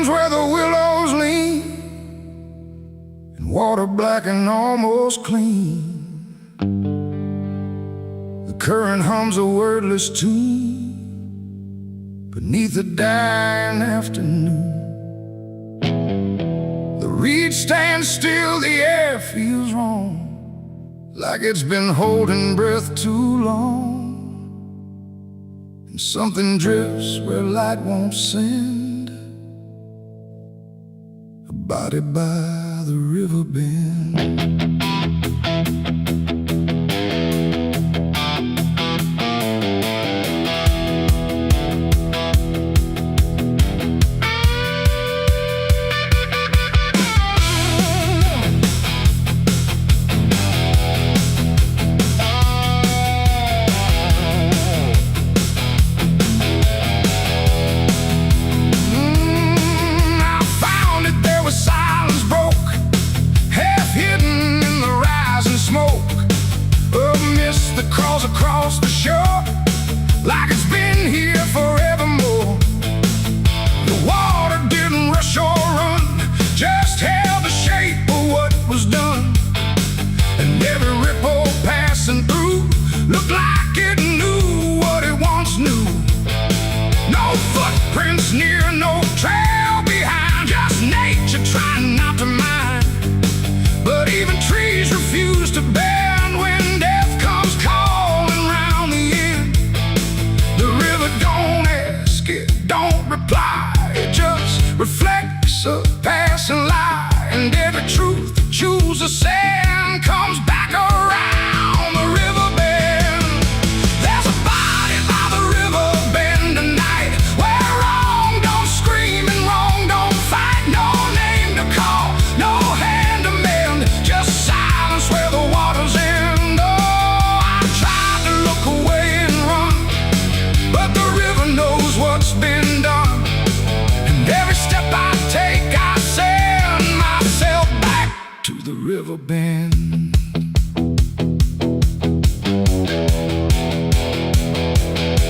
downs where the willows lean, and water black and almost clean. The current hums a wordless tune beneath the dying afternoon. The reed stands still, the air feels wrong, like it's been holding breath too long. And something drifts where light won't send, a body by the river bend. Across the shore, like it's been here forevermore. The water didn't rush or run, just held the shape of what was done. And every ripple passing through looked like it knew what it once knew. No footprints near, no trail behind, just nature trying not to mind. But even trees refuse to bend when death comes calling round the end. The river don't ask, it don't reply, it just reflects a passing lie. And every truth that chooses sand comes back around the river bend. There's a body by the river bend tonight, where wrong don't scream and wrong don't fight. No name to call, no hand to mend, just silence where the waters end. Oh, I tried to look away and run, but the river knows what's been done. And every step I take, I send myself back to the river bend.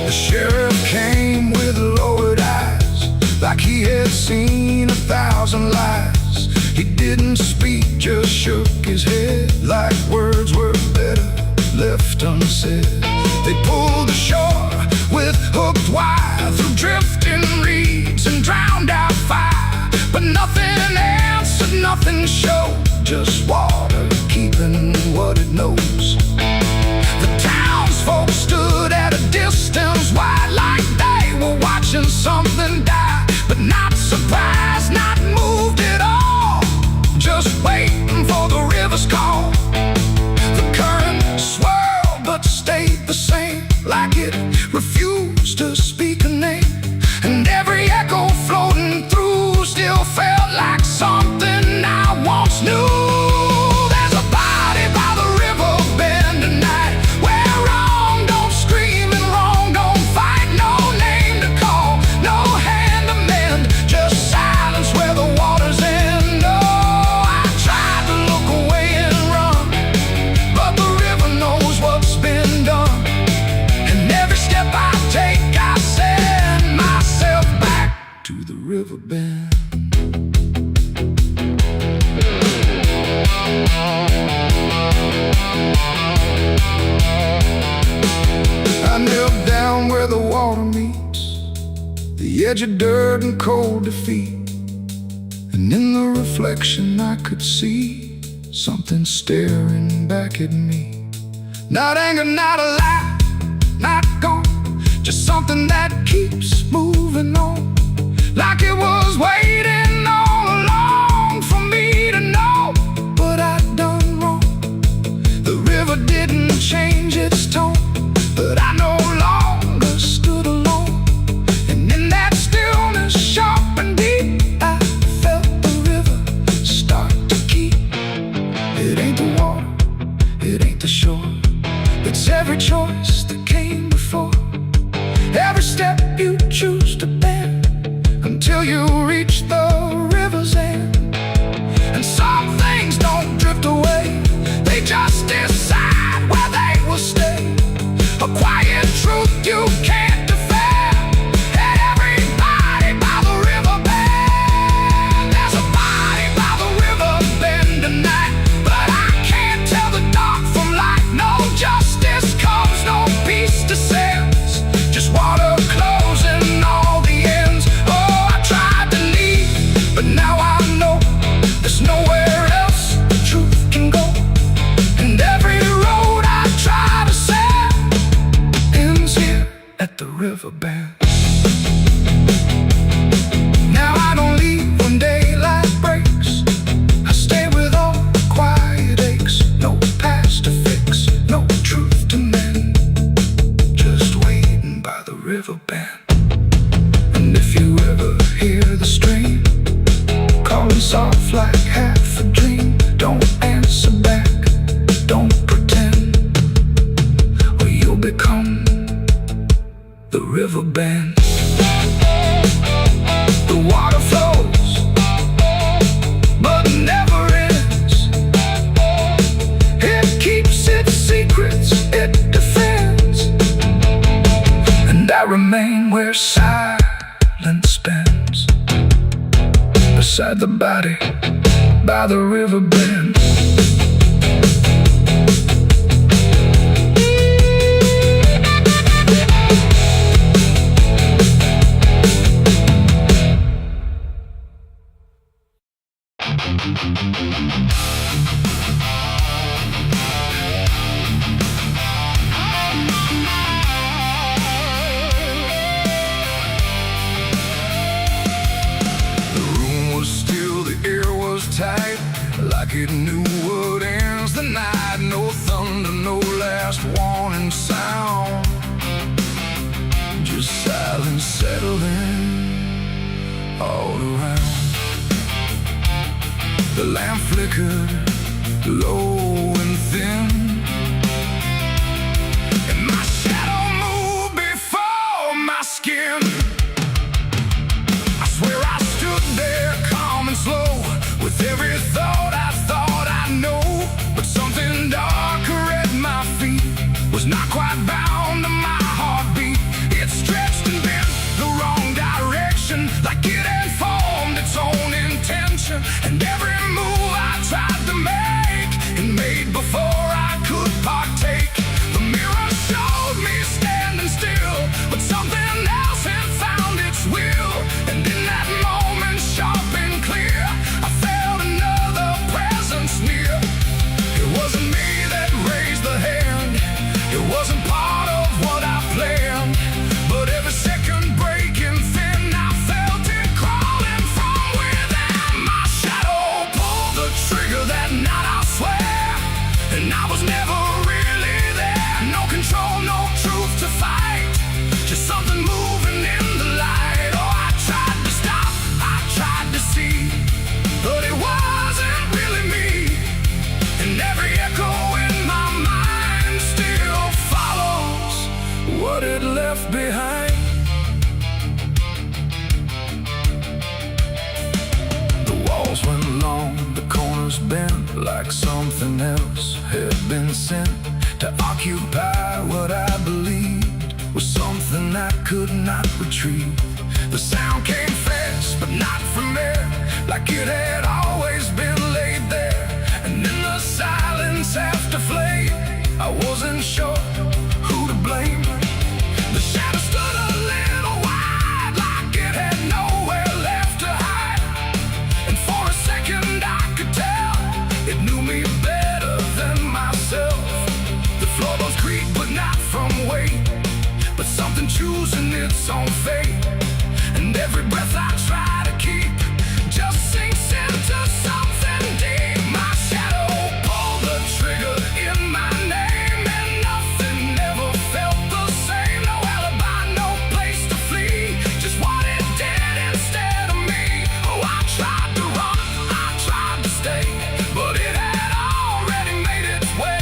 The sheriff came with lowered eyes, like he had seen 1,000 lies. He didn't speak, just shook his head, like words were better left unsaid. They pulled ashore with hooked wire through drifting reeds and drowned out fire. But nothing answered, nothing showed, just water keeping what it knows. The townsfolk stood at a distance wide, like they were watching something die. But not surprised, not moved at all, just waiting for the river's call. The current swirled but stayed the same, like it refused to speak a name. And every echo floating through still felt like something I once knew. There's a body by the river bend tonight, where wrong don't scream and wrong don't fight. No name to call, no hand to mend, just silence where the waters end. Oh, I tried to look away and run, but the river knows what's been done. And every step I take, I send myself back to the river bend. I knelt down where the water meets the edge of dirt and cold defeat. And in the reflection I could see something staring back at me. Not anger, not a lie, not gone, just something that keeps moving on, like it was waiting all along for me to know what I'd done wrong. The river didn't change its tone, but I no longer stood alone. And in that stillness, sharp and deep, I felt the river start to keep. It ain't the water, it ain't the shore, it's every choice that came before. Every step you choose to bend, until you beside the body by the river bend. Like it knew what ends the night. No thunder, no last warning sound. Just silence settling all around. The lamp flickered low and thin, and my shadow moved before my skin. I swear I stood there calm and slow, with every thought I know, but something darker at my feet was not quite bound to my heartbeat. It stretched and bent the wrong direction, like it had formed its own intention. And every move I tried to make, and made before I could partake. The mirror showed me standing still, but something else had found its will. And in that moment, sharp and clear, I felt another presence near. It wasn't me that raised the hand, it wasn't part of what I planned, but every second breaking thin, I felt it crawling from within. My shadow pulled the trigger that night, I swear, and I was never really there. No control, no truth to fight, just something moving in the light. Oh, I tried to stop, I tried to see, but it wasn't really me. And every echo in my mind still follows what it left behind. The walls went long, the corners bent, like something else had been sent to occupy what I believed was something I could not retrieve. The sound came fast, but not from there, like it had always been laid there. And in the silence after flame, I wasn't sure who to blame. The shadow stood a little wide, like it had nowhere left to hide. And for a second I could tell it knew me better than myself. The floorboards creaked, but not from weight, but something choosing its own fate. And every breath I try to keep just sinks into something deep. My shadow pulled the trigger in my name, and nothing ever felt the same. No alibi, no place to flee, just what it did instead of me. Oh, I tried to run, I tried to stay, but it had already made its way.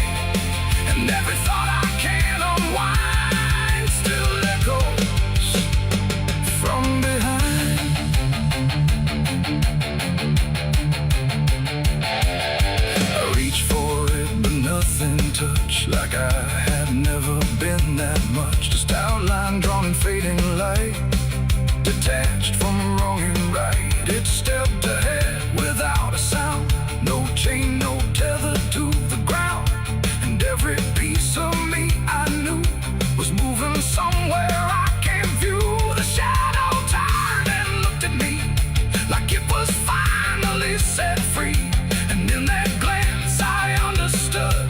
And every thought I can unwind still echoes from behind. I reached for it, but nothing touched, like I had never been that much. Just outline drawn in fading light, detached from wrong and right. It stepped ahead without a sound, no chain, no tether to the ground. And every piece of me I knew was moving somewhere I can't view. The shadow turned and looked at me, like it was finally set free. And in that glance I understood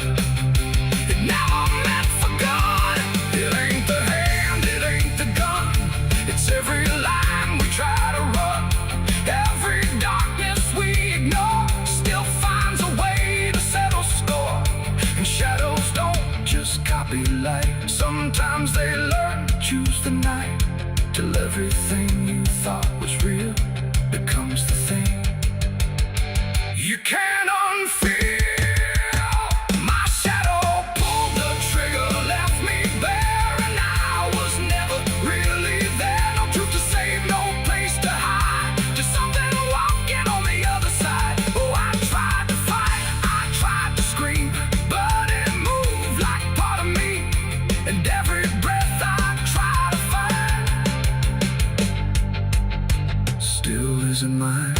it never meant for good. It ain't the hand, it ain't the gun, it's every line we try to run. Every darkness we ignore still finds a way to settle score. And shadows don't just copy light, sometimes they learn to choose the night, till everything you thought was real becomes the thing you can't unfeel. My shadow pulled the trigger, left me bare, and I was never really there. No truth to save, no place to hide, just something walking on the other side. Oh, I tried to fight, I tried to scream, but it moved like part of me. And every breath I try to find still isn't mine.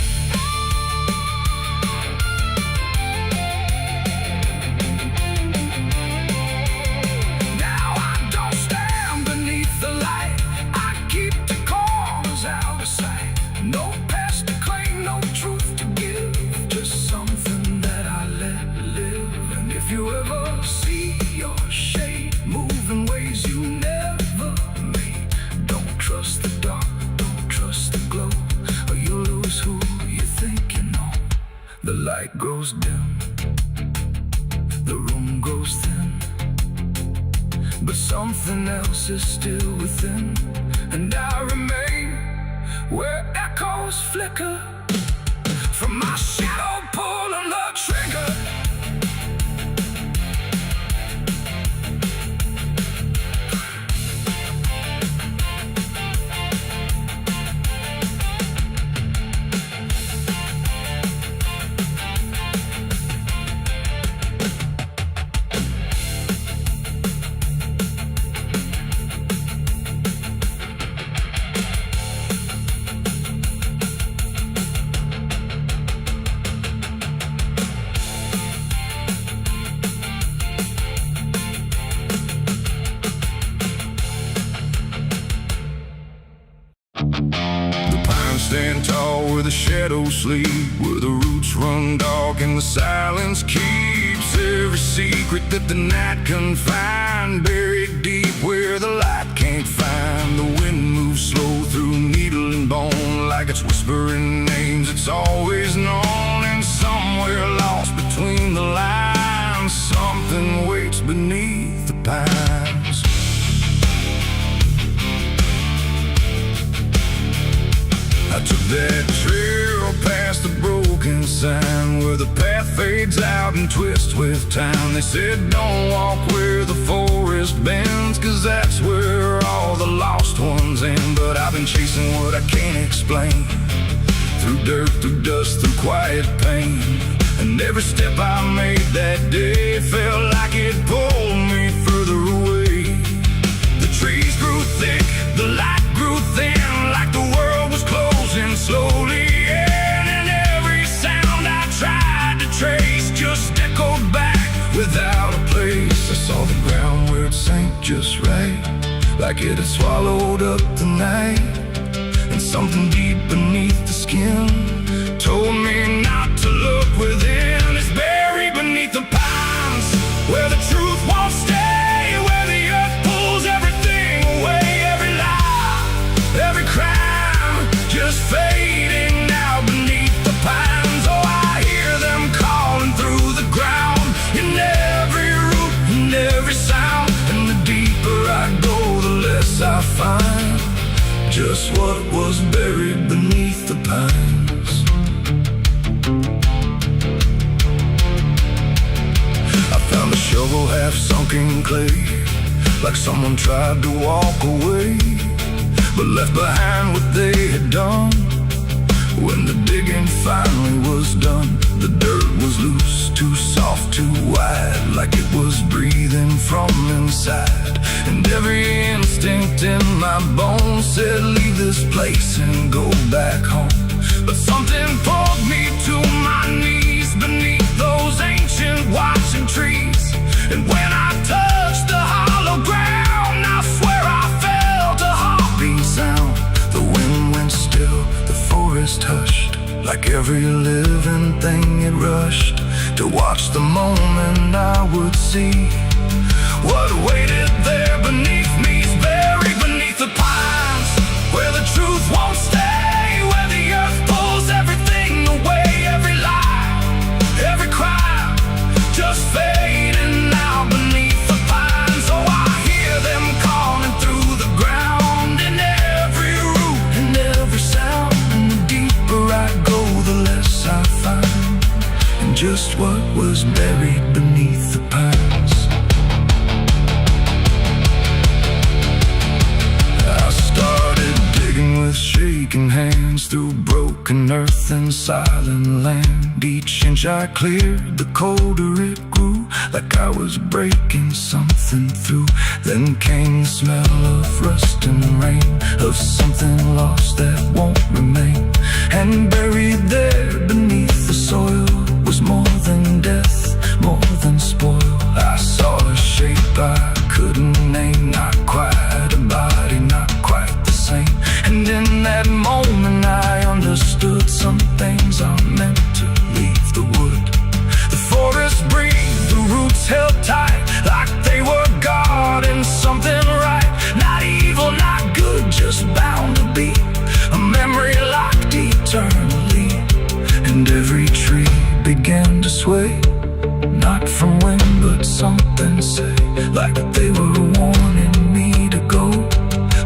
The light grows dim, the room grows thin, but something else is still within. And I remain where echoes flicker from my shadow pulling the trigger. Stand tall where the shadows sleep, where the roots run dark and the silence keeps every secret that the night can find. Buried deep where the light can't find. The wind moves slow through needle and bone, like it's whispering names it's always known. And somewhere lost between the lines, something waits beneath the pines. I took that trail past the broken sign, where the path fades out and twists with time. They said don't walk where the forest bends, 'cause that's where all the lost ones end. But I've been chasing what I can't explain, through dirt, through dust, through quiet pain. And every step I made that day felt like it pulled me further away. The trees grew thick, the light grew thin, like the world was closing slowly in. And every sound I tried to trace just echoed back without a place. I saw the ground where it sank just right, like it had swallowed up the night. And something deep beneath the skin told me not to look within. It's buried beneath the pines, where the truth won't stay, where the earth pulls everything away. Every lie, every crime, just fading now beneath the pines. Oh, I hear them calling through the ground, in every root, in every sound. And the deeper I go, the less I find just what was buried beneath the pines. I found a shovel half sunk in clay, like someone tried to walk away, but left behind what they had done. When the digging finally was done, the dirt was loose, too soft, too wide, like it was breathing from inside. And every instinct in my bones said leave this place and go back home. But something pulled me to my knees beneath those ancient watching trees. And when I touched the hollow ground, I swear I felt a heartbeat sound. The wind went still, the forest hushed, like every living thing it rushed to watch the moment I would see what waited there beneath me. Is buried beneath the pines, where the truth won't stay, where the earth pulls everything away. Every lie, every crime, just fading now beneath the pines. Oh, I hear them calling through the ground, in every root, in every sound. And the deeper I go, the less I find, and just what was buried beneath the pines. I started digging with shaking hands through broken earth and silent land. Each inch I cleared, the colder it grew, like I was breaking something through. Then came the smell of rust and rain, of something lost that won't remain. And buried there beneath the soil was more than death, more than spoil. I saw a shape I couldn't name, not quite a body, not quite the same. And in that moment I understood some things are meant to leave the wood. The forest breathed, the roots held tight, like they were guarding something right. Not evil, not good, just bound to be a memory locked eternally. And every tree began to sway, not from wind but something say, like that they were warning me to go.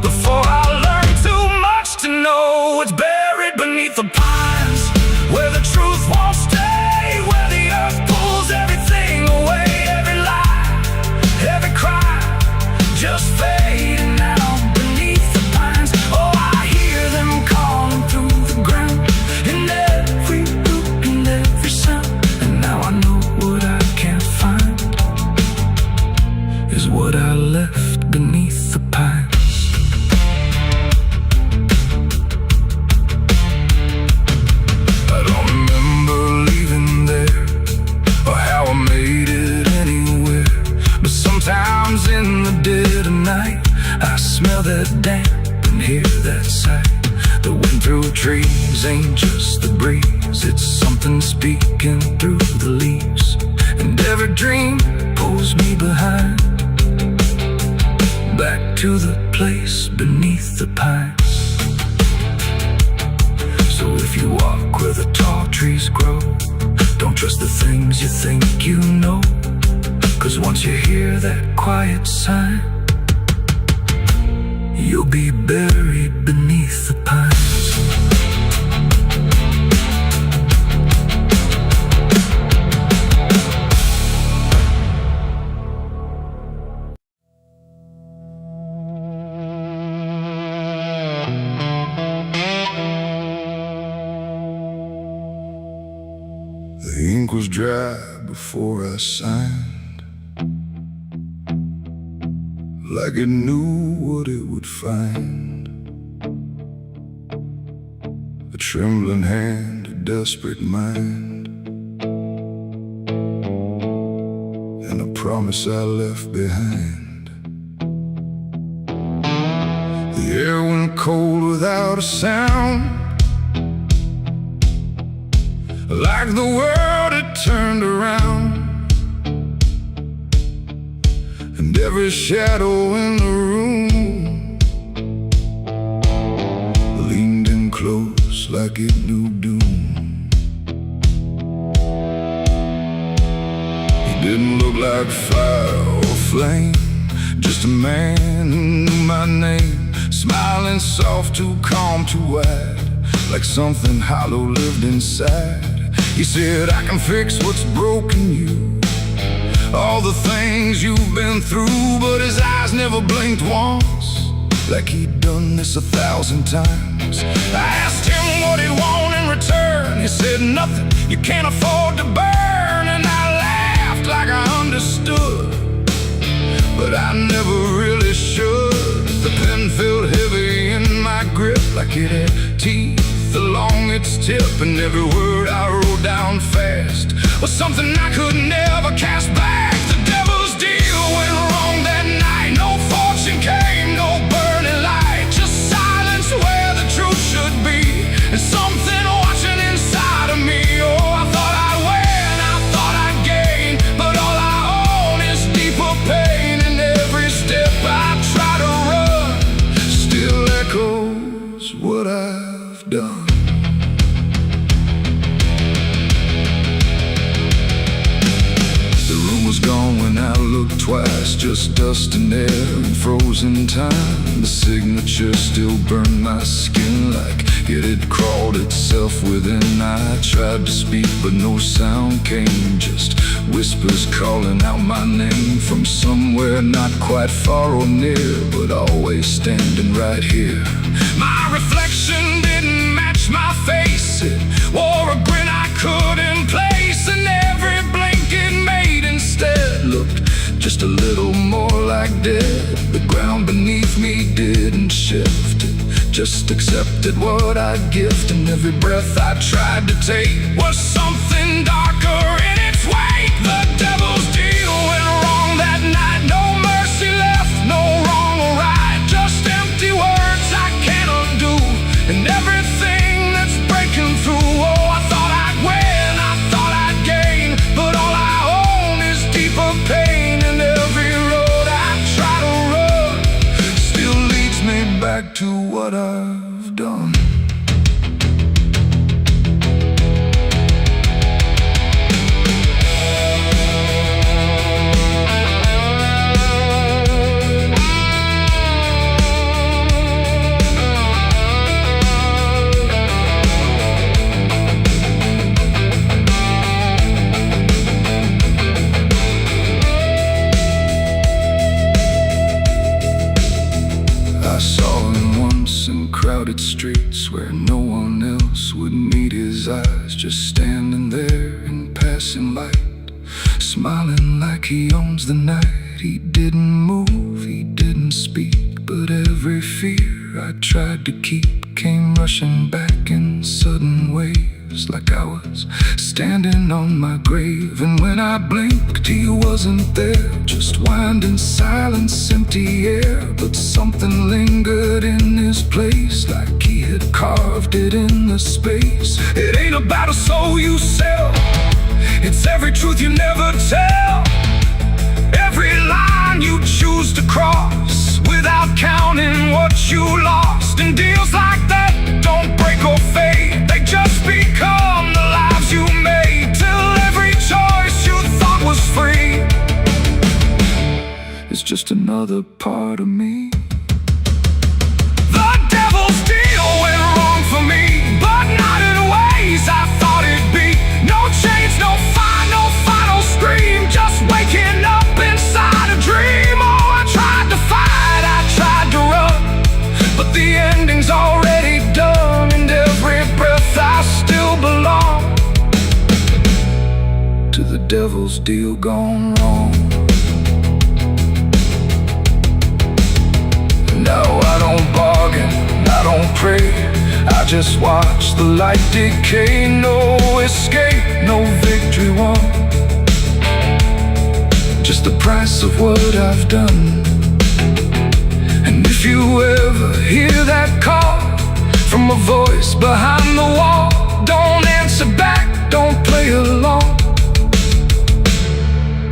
Before I learned too much to know, it's buried beneath the pines, where the truth won't stay, where the earth pulls everything away. Every lie, every cry, just fading out beneath the pines. Oh, I hear them calling through the ground, in every root and every sound. And now I know what I can't find is what I left beneath the pines. I don't remember leaving there, or how I made it anywhere, but sometimes in the dead of night I smell that damp and hear that sigh. The wind through trees ain't just the breeze, it's something speaking through the leaves. And every dream pulls me behind, back to the place beneath the pines. So if you walk where the tall trees grow, don't trust the things you think you know, 'cause once you hear that quiet sign, you'll be buried beneath the pines. The ink was dry before I signed, like it knew what it would find. A trembling hand, a desperate mind, and a promise I left behind. The air went cold without a sound, like the world had turned around. And every shadow in the room leaned in close like it knew doom. He didn't look like fire or flame, just a man who knew my name, smiling soft, too calm, too wide, like something hollow lived inside. He said, I can fix what's broken you, all the things you've been through. But his eyes never blinked once, like he'd done this 1,000 times. I asked him what he wanted in return. He said, nothing you can't afford to burn. And I laughed like I understood, but I never really should. The pen felt heavy in my grip, like it had teeth along its tip. And every word I wrote down fast was something I could never cast back. The devil's deal went wrong that night. No fortune came, no burning light, just silence where the truth should be, and something watching inside of me. Oh, I thought I'd win, I thought I'd gain, but all I own is deeper pain. And every step I try to run still echoes what I've done. Gone when I looked twice, just dust and air and frozen time. The signature still burned my skin like it had crawled itself within. I tried to speak but no sound came, just whispers calling out my name from somewhere not quite far or near, but always standing right here. My reflection didn't match my face, it wore a grin I couldn't place, and every blink it made instead looked just a little more like dead. The ground beneath me didn't shift, it just accepted what I'd gift. And every breath I tried to take was something darker in its wake. The devil's deal went wrong that night. No mercy left, no wrong or right, just empty words I can't undo, and everything that's breaking through. Oh, I thought I'd win, I thought I'd gain, but all I own is deeper pain. And every road I try to run still leads me back to what I've done. his eyes, just standing there in passing light, smiling like he owns the night. He didn't move, he didn't speak, but every fear I tried to keep came rushing back in sudden waves, like I was standing on my grave. And when I blinked, he wasn't there, just winding silence, empty air. But something lingered in his place, like he had carved it in the space. It ain't about a soul you sell, it's every truth you never tell, every line you choose to cross without counting what you lost. And deals like that don't break or fade, they just become the lives you made, till every choice you thought was free is just another part of me. The devil's deal went wrong for me, but not in ways I thought it'd be. No chains, no fire, no final scream, just waking up inside a dream. Oh, I tried to fight, I tried to run, but the ending's already done, and every breath I still belong to the devil's deal gone wrong. No, I don't bargain, I don't pray, I just watch the light decay. No escape, no victory won, just the price of what I've done. And if you ever hear that call from a voice behind the wall, don't answer back, don't play along,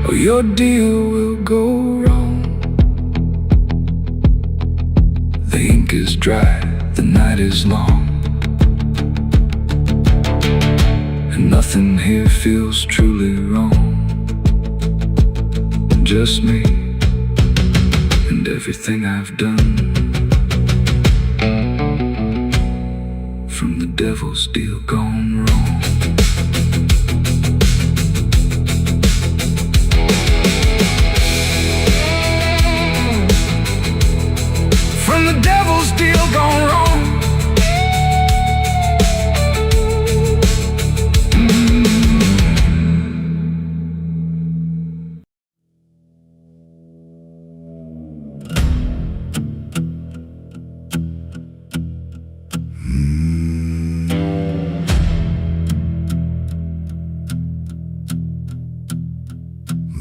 or your deal will go wrong. The ink is dry, the night is long, and nothing here feels truly wrong. Just me and everything I've done, from the devil's deal gone wrong. From the devil's deal gone wrong.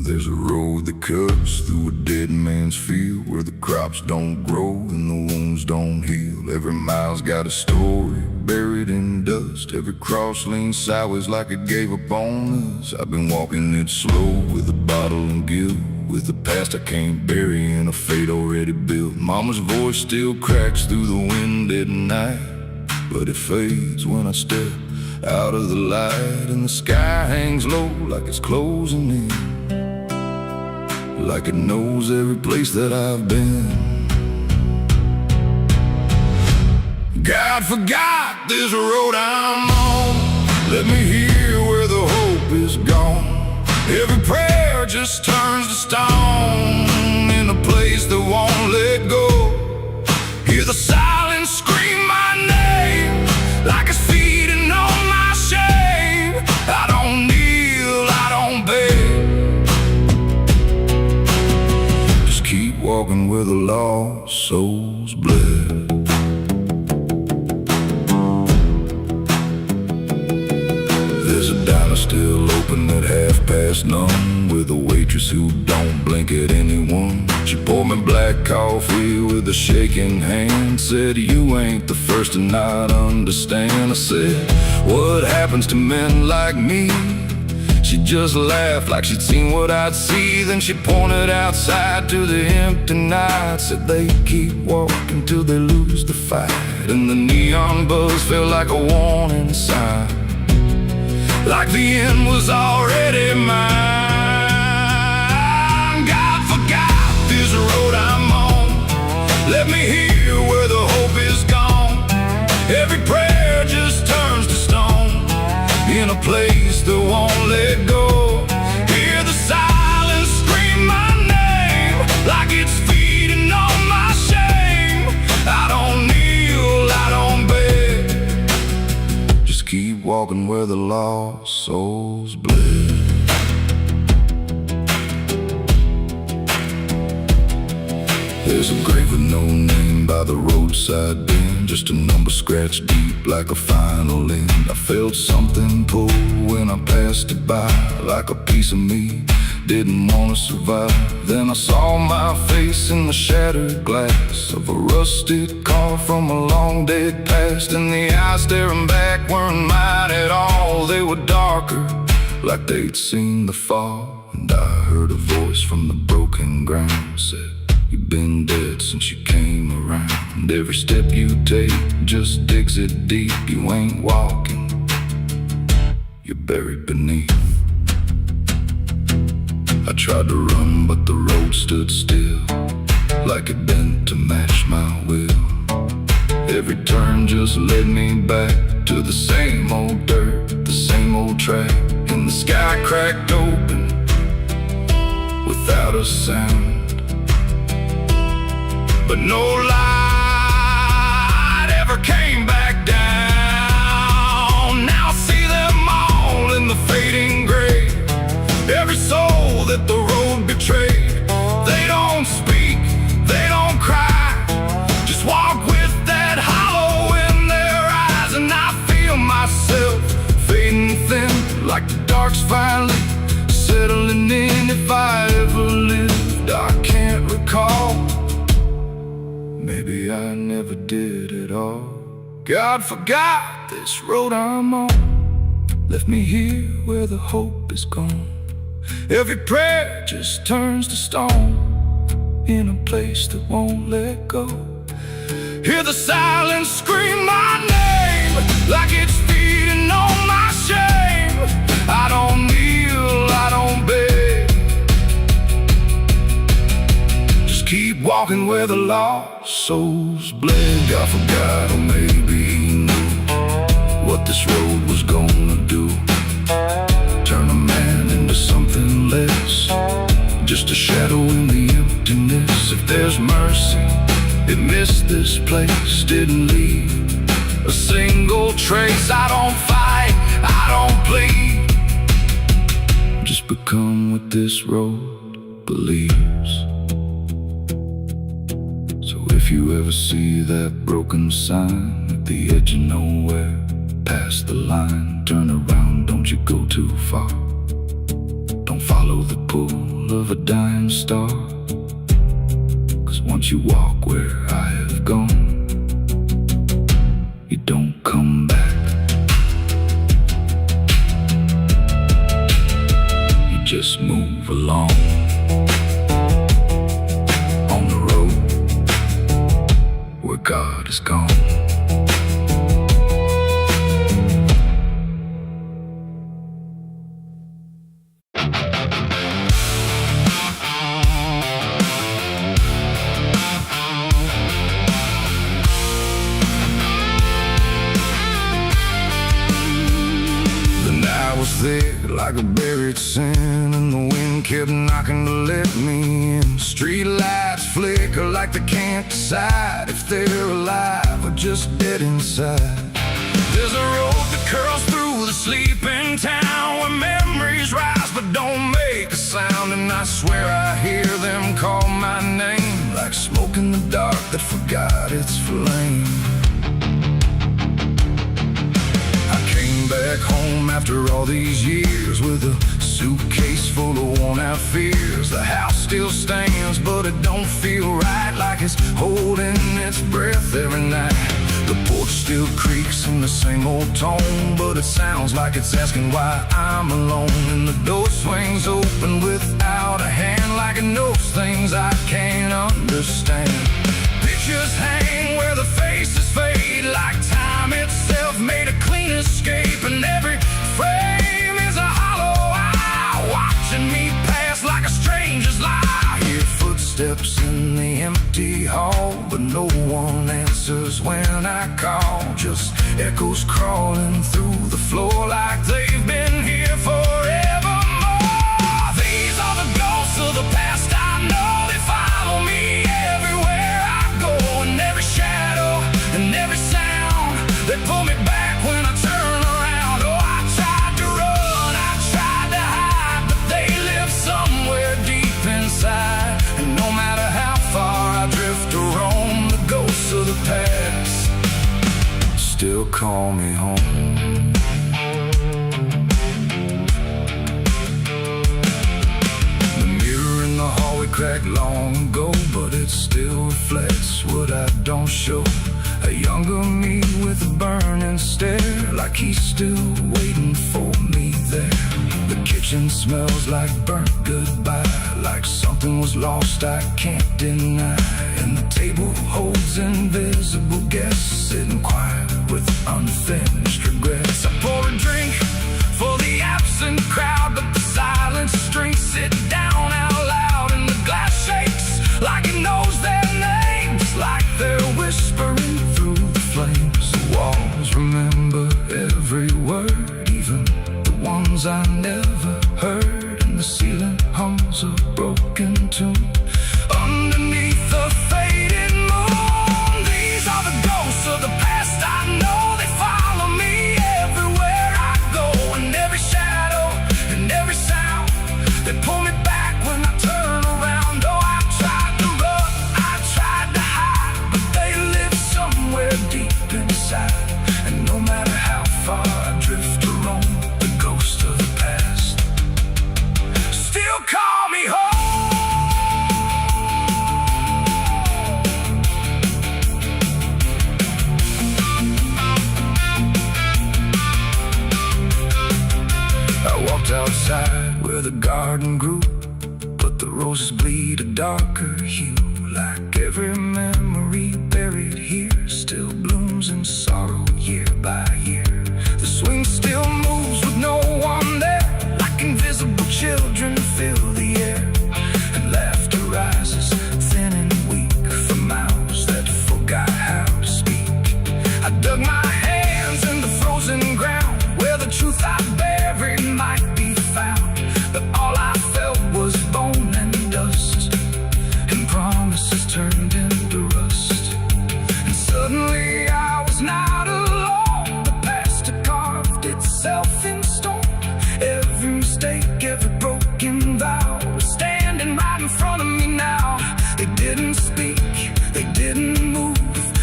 There's a road that cuts through a dead man's field, where the crops don't grow and the wounds don't heal. Every mile's got a story buried in dust, every cross leans sideways like it gave up on us. I've been walking it slow with a bottle and guilt, with the past I can't bury and a fate already built. Mama's voice still cracks through the wind at night, but it fades when I step out of the light. And the sky hangs low like it's closing in, like it knows every place that I've been. God forgot this road I'm on, let me hear where the hope is gone. Every prayer just turns to stone in a place that won't let go. Hear the silence scream my name, like it's feeding on my shame. I don't kneel, I don't beg, just keep walking where the lost souls bled. There's a diner still open at none, with a waitress who don't blink at anyone. She poured me black coffee with a shaking hand, said, "You ain't the first to not understand." I said, "What happens to men like me?" She just laughed like she'd seen what I'd see. Then she pointed outside to the empty night, said they keep walking till they lose the fight. And the neon buzz felt like a warning sign, like the end was already mine. God forgot this road I'm on, let me hear where the hope is gone. Every prayer just turns to stone in a place that won't let go. Hear the silence scream my name, like it's feeding on my shame. I don't kneel, I don't beg, just keep walking walking where the lost souls bled. There's a grave with no name by the roadside bend, just a number scratched deep like a final end. I felt something pull when I passed it by, like a piece of me didn't want to survive. Then I saw my face in the shattered glass of a rusted car from a long dead past, and the eyes staring back weren't mine at all. They were darker, like they'd seen the fall. And I heard a voice from the broken ground said, "You've been dead since you came around. Every step you take just digs it deep. You ain't walking, you're buried beneath." I tried to run, but the road stood still, like it bent to match my will. Every turn just led me back to the same old dirt, the same old track. And the sky cracked open without a sound, but no light ever came back down. Now I see them all in the fading gray, every soul that the road betrayed. They don't speak, they don't cry, just walk with that hollow in their eyes. And I feel myself fading thin, like the dark's finally settling in. If I ever lived, I can't recall. Maybe I never did at all. God forgot this road I'm on, left me here where the hope is gone. Every prayer just turns to stone, in a place that won't let go. Hear the silence scream my name, like it's feeding on my shame. I don't kneel, I don't beg, just keep walking where the lost souls bled. God forgot, or maybe he knew what this road was gonna do. Turn a man into something less, just a shadow in the emptiness. If there's mercy, it missed this place, didn't leave a single trace. I don't fight, I don't plead, just become what this road believes. So if you ever see that broken sign at the edge of nowhere, past the line, turn around, don't you go too far. Don't follow the pull of a dying star, 'cause once you walk where I have gone, you don't come back. You just move along on the road where God is gone. Thick like a buried sin, and the wind kept knocking to let me in. Street lights flicker like they can't decide if they're alive or just dead inside. There's a road that curls through the sleeping town, where memories rise but don't make a sound. And I swear I hear them call my name, like smoke in the dark that forgot its flame. Back home after all these years, with a suitcase full of worn-out fears. The house still stands, but it don't feel right, like it's holding its breath every night. The porch still creaks in the same old tone, but it sounds like it's asking why I'm alone. And the door swings open without a hand, like it knows things I can't understand. Pictures hang where the faces fade, like time itself made a clean escape. And every frame is a hollow eye, watching me pass like a stranger's lie. I hear footsteps in the empty hall, but no one answers when I call. Just echoes crawling through the floor, like they've been here forevermore. These are the ghosts of the past I know. They follow me everywhere I go, and every shadow and every sound, they pull me back when I turn around. Oh, I call me home. The mirror in the hallway cracked long ago, but it still reflects what I don't show. A younger me with a burning stare, like he's still waiting for me there. The kitchen smells like burnt goodbye, like something was lost I can't deny. And the table holds invisible guests, sitting quiet with unfinished regrets. I pour a drink for the absent crowd, but the silence drinks sit down out loud. And the glass shakes like it knows their names, like they're whispering through the flames. The walls remember every word, even the ones I never heard. And the ceiling hums a broken tune underneath the faded moon. These are the ghosts of the past, I know they follow me everywhere I go. And every shadow and every sound, they pull me back when I turn around. Oh, I tried to run, I tried to hide, but they live somewhere deep inside. And no matter how far I drift or roam, the ghost of the past still call me home. I walked outside where the garden grew, but the roses bleed a darker hue. Like every memory buried here still blooms in sorrow year by year. The swing still moves with no one there, like invisible children fill the air. And laughter rises thin and weak from mouths that forgot how to speak. I dug my hands in the frozen ground where the truth I buried might be found. But all I felt was bone and dust, and promises turned into rust. And suddenly I was not alone. The past had carved itself in stone. Every mistake, every broken vow was standing right in front of me now. They didn't speak, they didn't move,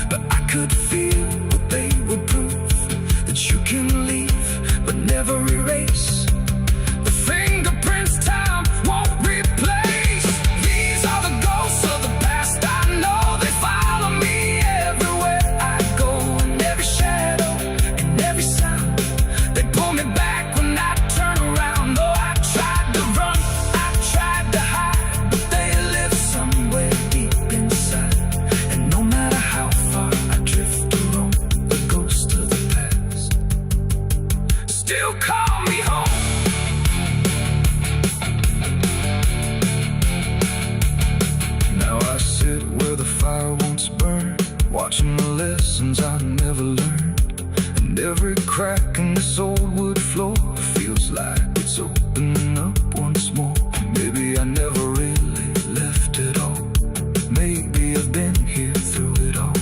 but I could feel what they would prove. That you can leave, but never erase the fingerprints time won't replace. These are the ghosts of the past, I know they follow me everywhere I go. And every shadow and every sound, they pull me back when I turn around. Oh, I tried to run, I tried to hide, but they live somewhere deep inside. And no matter how far I drift or roam, the ghost of the past still call me home. Now I sit where the fire once burned, watching the lessons I never learned. And every crack in this old wood floor feels like it's opening up once more. Maybe I never really left it all. Maybe I've been here through it all.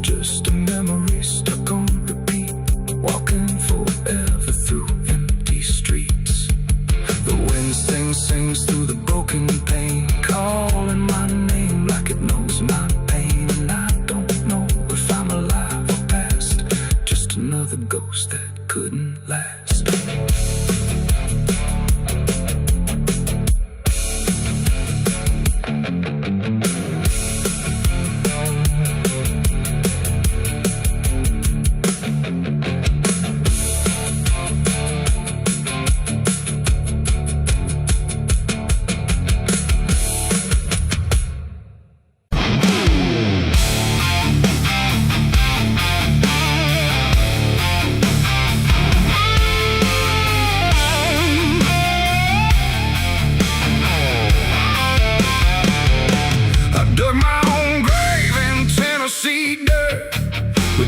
Just a memory stuck on repeat, walking forever through empty streets. The wind sings through the broken pane, calling my name like it knows my pain. And I don't know if I'm alive or past, just another ghost that couldn't last.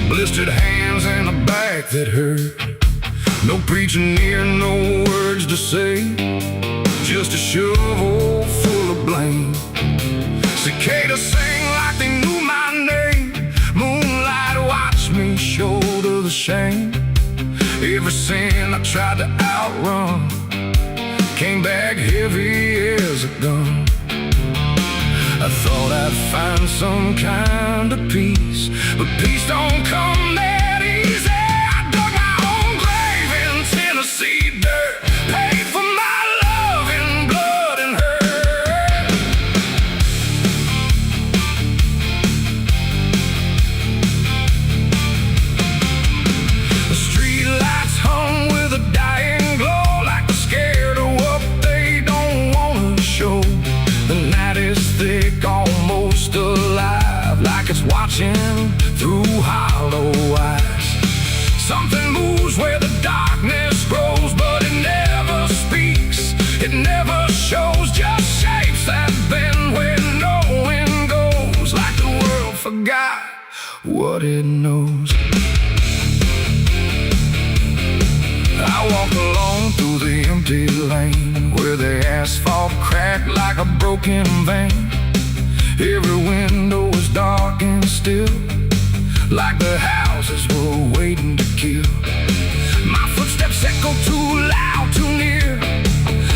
Blistered hands and a back that hurt. No preaching near, no words to say, just a shovel full of blame. Cicadas sing like they knew my name. Moonlight watched me shoulder the shame. Every sin I tried to outrun came back heavy as a gun. I thought I'd find some kind of peace, but peace don't come that easy. what it knows. I walk alone through the empty lane where the asphalt cracked like a broken vein. Every window was dark and still, like the houses were waiting to kill. My footsteps echo too loud, too near,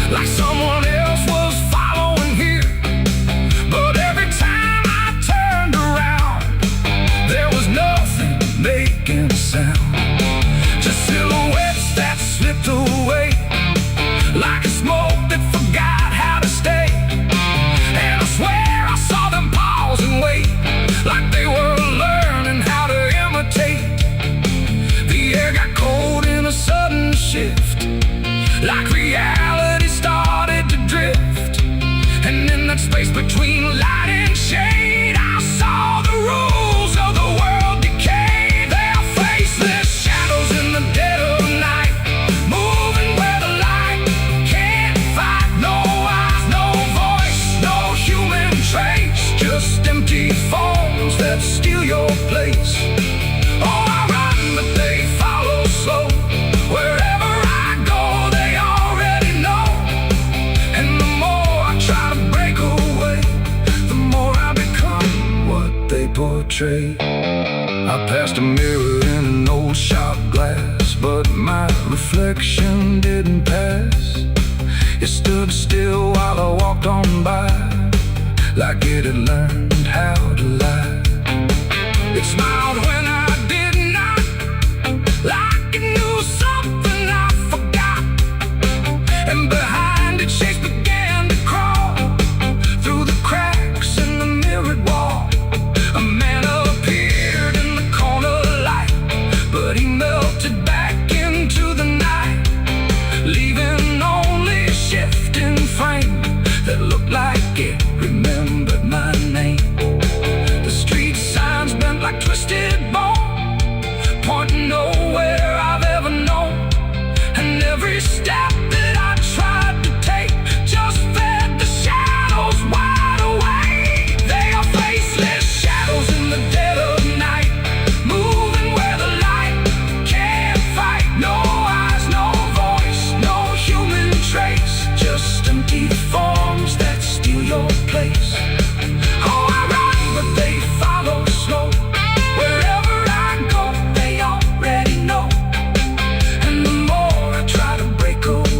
like someone else was following here. But every time I turned around, there was nothing making a sound. Just silhouettes that slipped away, like a smoke that forgot how to stay. And I swear I saw them pause and wait, like they were learning how to imitate. The air got cold in a sudden shift, like reality started to drift. And in that space between light and shade, I saw the rules of the world decay. Their faceless shadows in the dead of night, moving where the light can't fight. No eyes, no voice, no human trace, just empty forms that steal your place. Oh, I run, but they follow slow. Wherever I go, they already know. And the more I try to break away, the more I become what they portray. I passed a mirror in an old shop glass, but my reflection didn't pass. It stood still while I walked on by, like it had learned how to lie. It smiled when I did not, like it knew something I forgot. And behind it, shapes began to crawl through the cracks in the mirrored wall. A man appeared in the corner light, but he melted back into the night, leaving only a shifting frame that looked like it remembered my name. The street signs bent like twisted bone, pointing nowhere I've ever known. And every step that I tried to take just fed the shadows wide awake. They are faceless shadows in the dead of night, moving where the light can't fight. No eyes, no voice, no human trace, just empty forms that steal your place. Oh, I run, but they follow slow. Wherever I go, they already know. And the more I try to break away,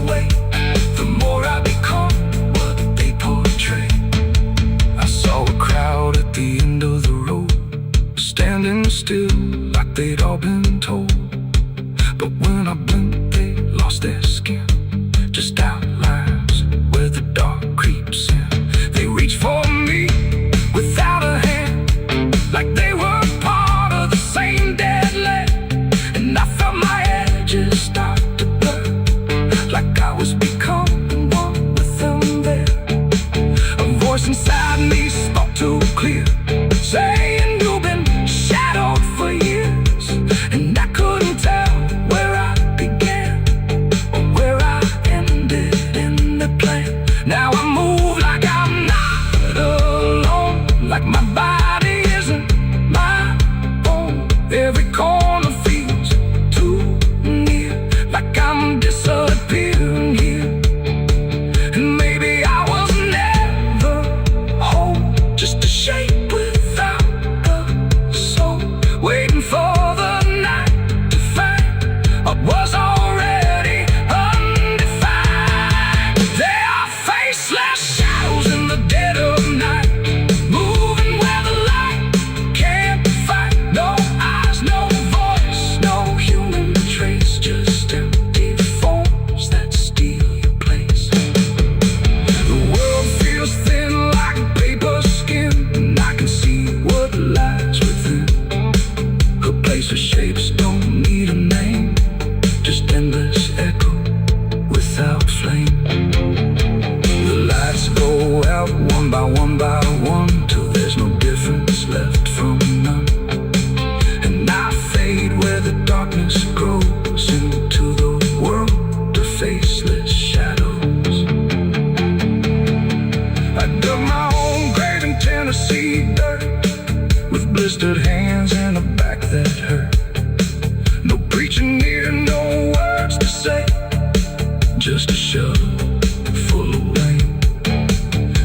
just a shovel full of rain.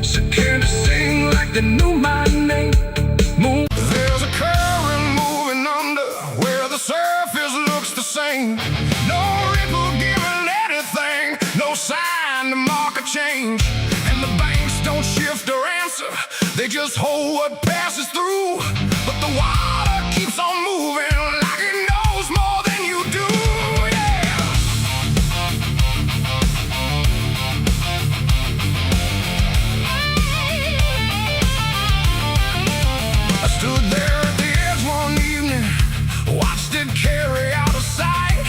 So can you sing like they knew my name? There's a current moving under where the surface looks the same. No ripple giving anything, no sign to mark a change. And the banks don't shift or answer, they just hold what passes through. But the water keeps on moving like it knows more than you do. I stood there at the edge one evening, watched it carry out of sight.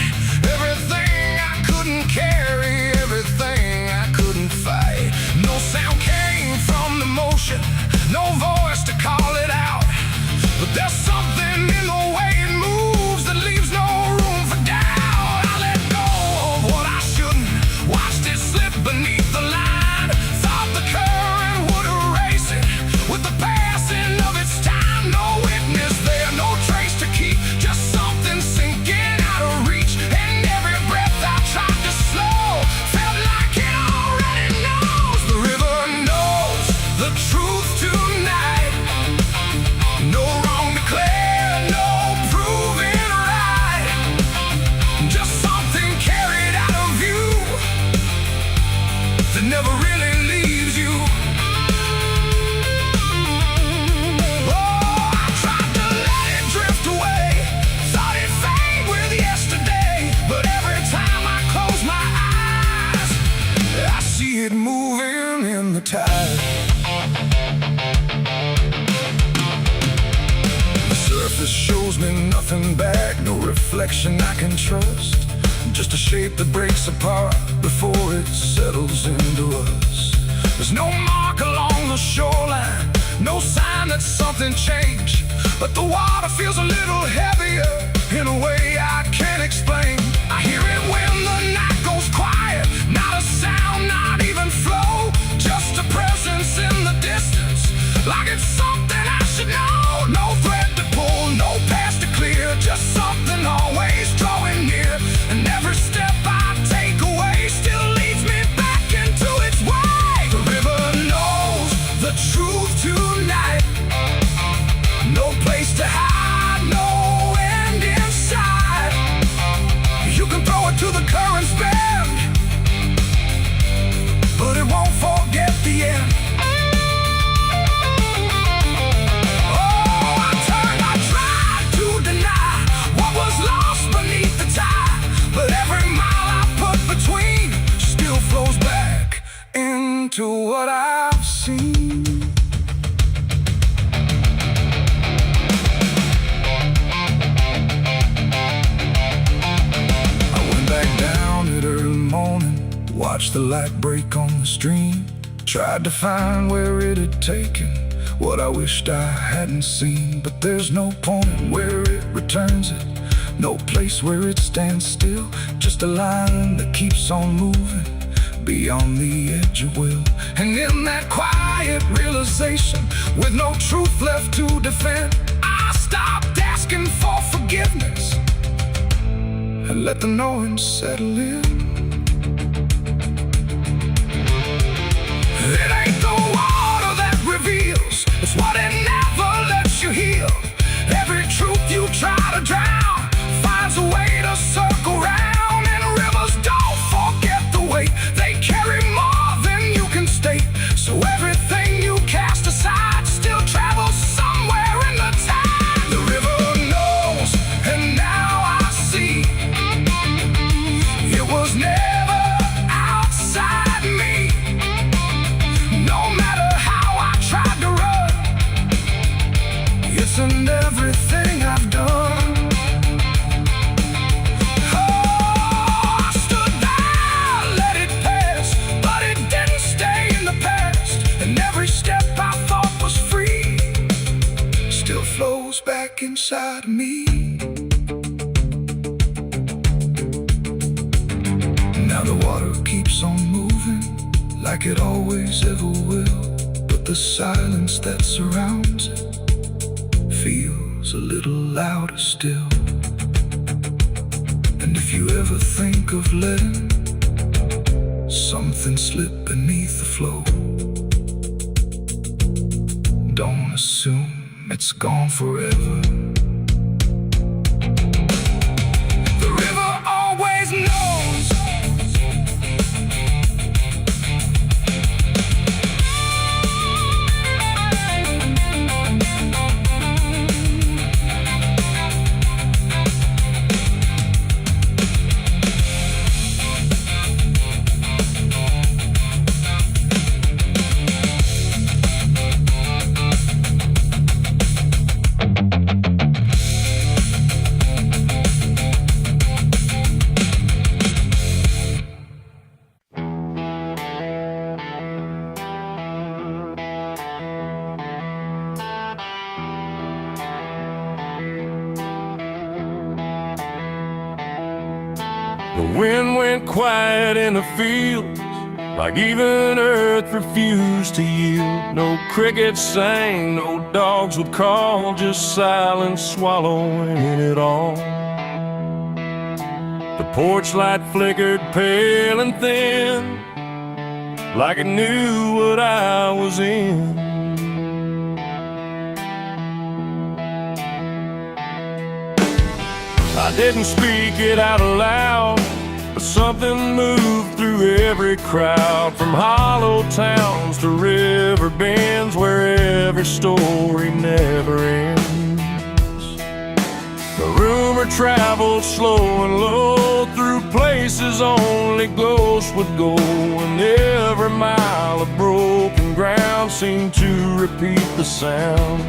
Everything I couldn't carry, everything I couldn't fight. No sound came from the motion, no voice to call it out. But there's something in the way it moves that leaves no room for doubt. I let go of what I shouldn't, watched it slip beneath the line. Thought the current would erase it with the passing of its time. No witness there, no trace to keep, just something sinking out of reach. And every breath I tried to slow felt like it already knows. The river knows the truth tonight. No wrong declared, no proven right. Just something carried out of view that never really leaves you. Oh, I tried to let it drift away, thought it'd fade with yesterday. But every time I close my eyes, I see it moving in the tide. The surface shows me nothing back, no reflection I can trust. Just a shape that breaks apart before it settles into us. There's no mark along the shoreline, no sign that something changed. But the water feels a little heavier in a way I can't explain. I hear it when the night goes quiet, not a sound, not even flow. Just a presence in the distance, like it's something I should know. No thread to pull, no path to clear, just something always drawing near. And every step I take away still leads me back into its way. The river knows the truth tonight. No place to hide, no end inside. You can throw it to the current's bend, but it won't forget the end. Oh, I tried to deny what was lost beneath the tide. But every mile I put between still flows back into what I've seen. I went back down at early morning, watched the light break on the stream. Tried to find where it had taken what I wished I hadn't seen. But there's no point where it returns it, no place where it stands still. Just a line that keeps on moving beyond the edge of will. And in that quiet realization, with no truth left to defend, I stopped asking for forgiveness and let the knowing settle in. It ain't the water that reveals, it's what it never lets you heal. Every truth you try to drown finds a way to circle round. And rivers don't forget the weight, they carry more than you can state. So everything you cast aside still travels somewhere in the tide. The river knows, and now I see, it was never outside me. No matter how I tried to run, it's in everything I've done. Oh, I stood there, let it pass, but it didn't stay in the past. And every step I thought was free still flows back inside me. Now the water keeps on moving like it always ever will. But the silence that surrounds it feels a little louder still. And if you ever think of letting something slip beneath the flow. Don't assume it's gone forever. The river always knows. The wind went quiet in the fields, like even earth refused to yield. No crickets sang, no dogs would call, just silence swallowing it all. The porch light flickered pale and thin, like it knew what I was in. I didn't speak it out loud, but something moved through every crowd. From hollow towns to river bends, where every story never ends. The rumor traveled slow and low through places only ghosts would go, and every mile of broken ground seemed to repeat the sound.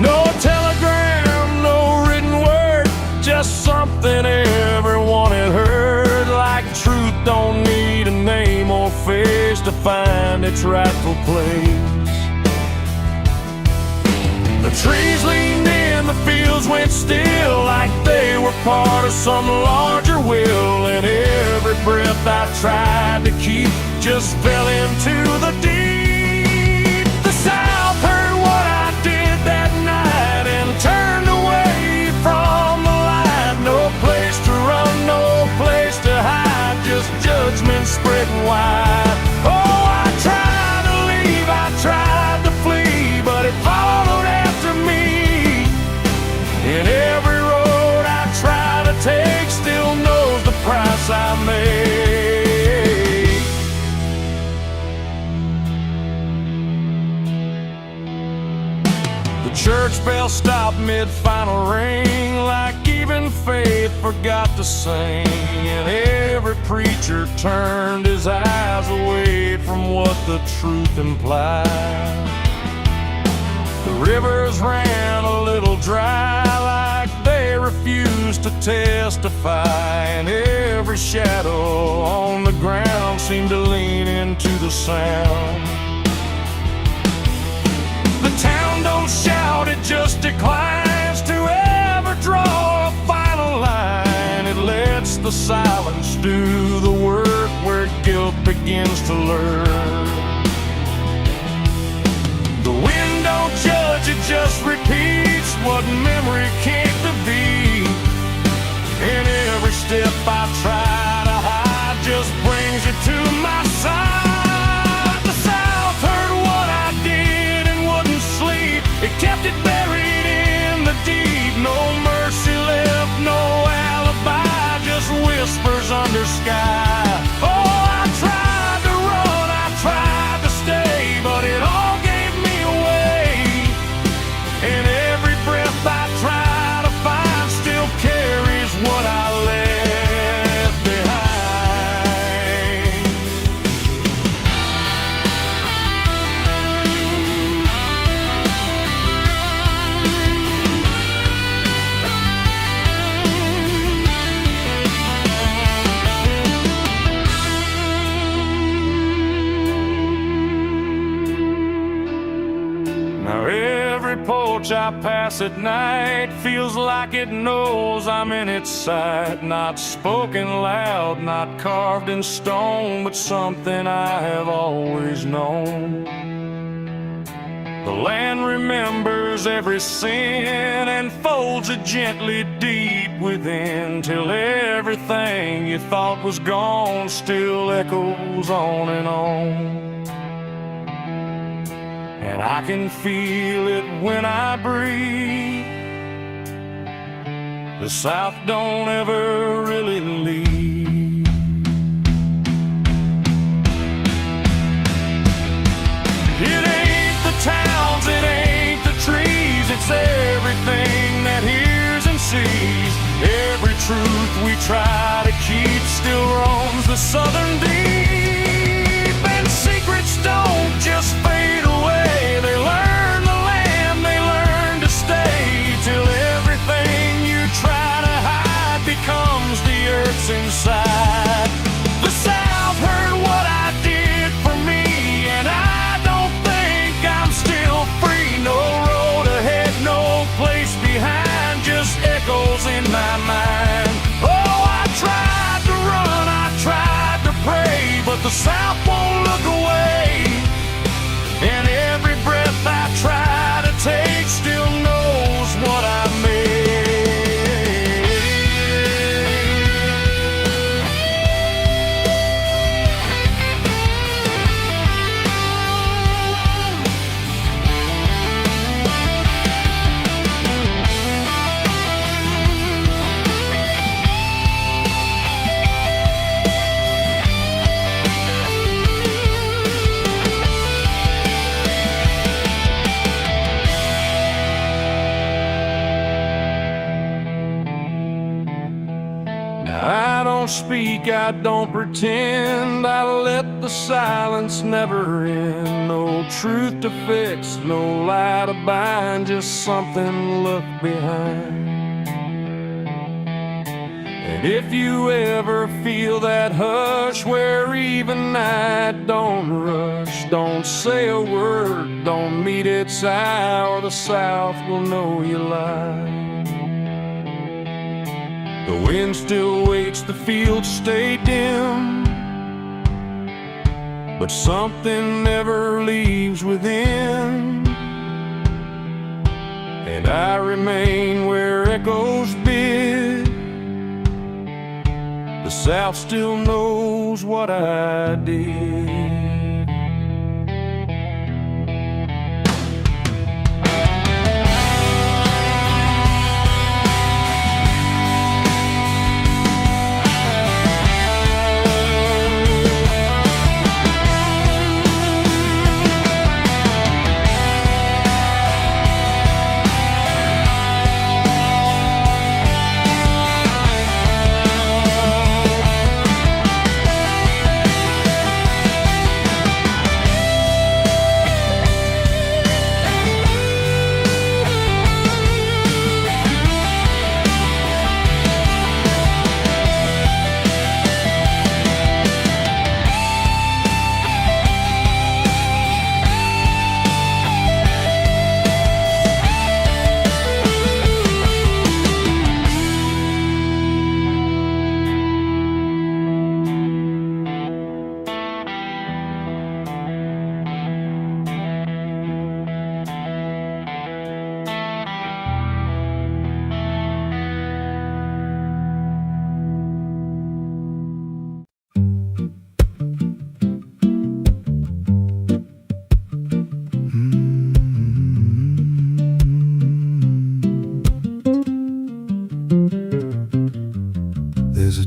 No telegram, no written word, just something everyone had heard. Like truth don't need a name or face to find its rightful place. The trees leaned in, the fields went still, like they were part of some larger will. And every breath I tried to keep just fell into the deep. The South heard what I did that night and turned away from the light. No place to run, no place to hide, just judgment spreading wide. Oh, I tried to leave, I tried to flee, but it followed after me. And every road I try to take still knows the price I made. The church bell stopped mid-final ring, like even faith forgot to sing. And every preacher turned his eyes away from what the truth implied. The rivers ran a little dry, like they refused to testify. And every shadow on the ground seemed to lean into the sound. The town don't shout, it just declines to ever draw a final line. It lets the silence do the work where guilt begins to learn. The wind don't judge, it just repeats what memory can't defeat. And every step I try to hide just brings you to my side. The South heard what I did and wouldn't sleep. It kept it buried in the deep. No mercy left, no alibi, just whispers under sky. Oh, I tried to run, I tried to stay, but it all gave me away. And every breath I try to find still carries what I left behind. Now every porch I pass at night feels like it knows I'm in its sight. Not spoken loud, not carved in stone, but something I have always known. The land remembers covers every sin and folds it gently deep within, till everything you thought was gone still echoes on and on. And I can feel it when I breathe. The South don't ever really leave. It ain't the towns, it ain't the trees, it's everything that hears and sees. Every truth we try to keep still roams the southern deep. And secrets don't just fade away, they learn the land, they learn to stay, till everything you try to hide becomes the earth's inside. The South heard what I did for me, and I don't think I'm still free. No road ahead, no place behind, just echoes in my mind. Oh, I tried to run, I tried to pray, but the South won't look away. And every breath I try to take still knows what I made. I don't speak, I don't pretend, I let the silence never end. No truth to fix, no lie to bind, just something left behind. And if you ever feel that hush where even night don't rush, don't say a word, don't meet its eye, or the South will know you lie. The wind still waits, the fields stay dim, but something never leaves within. And I remain where echoes bid. The South still knows what I did.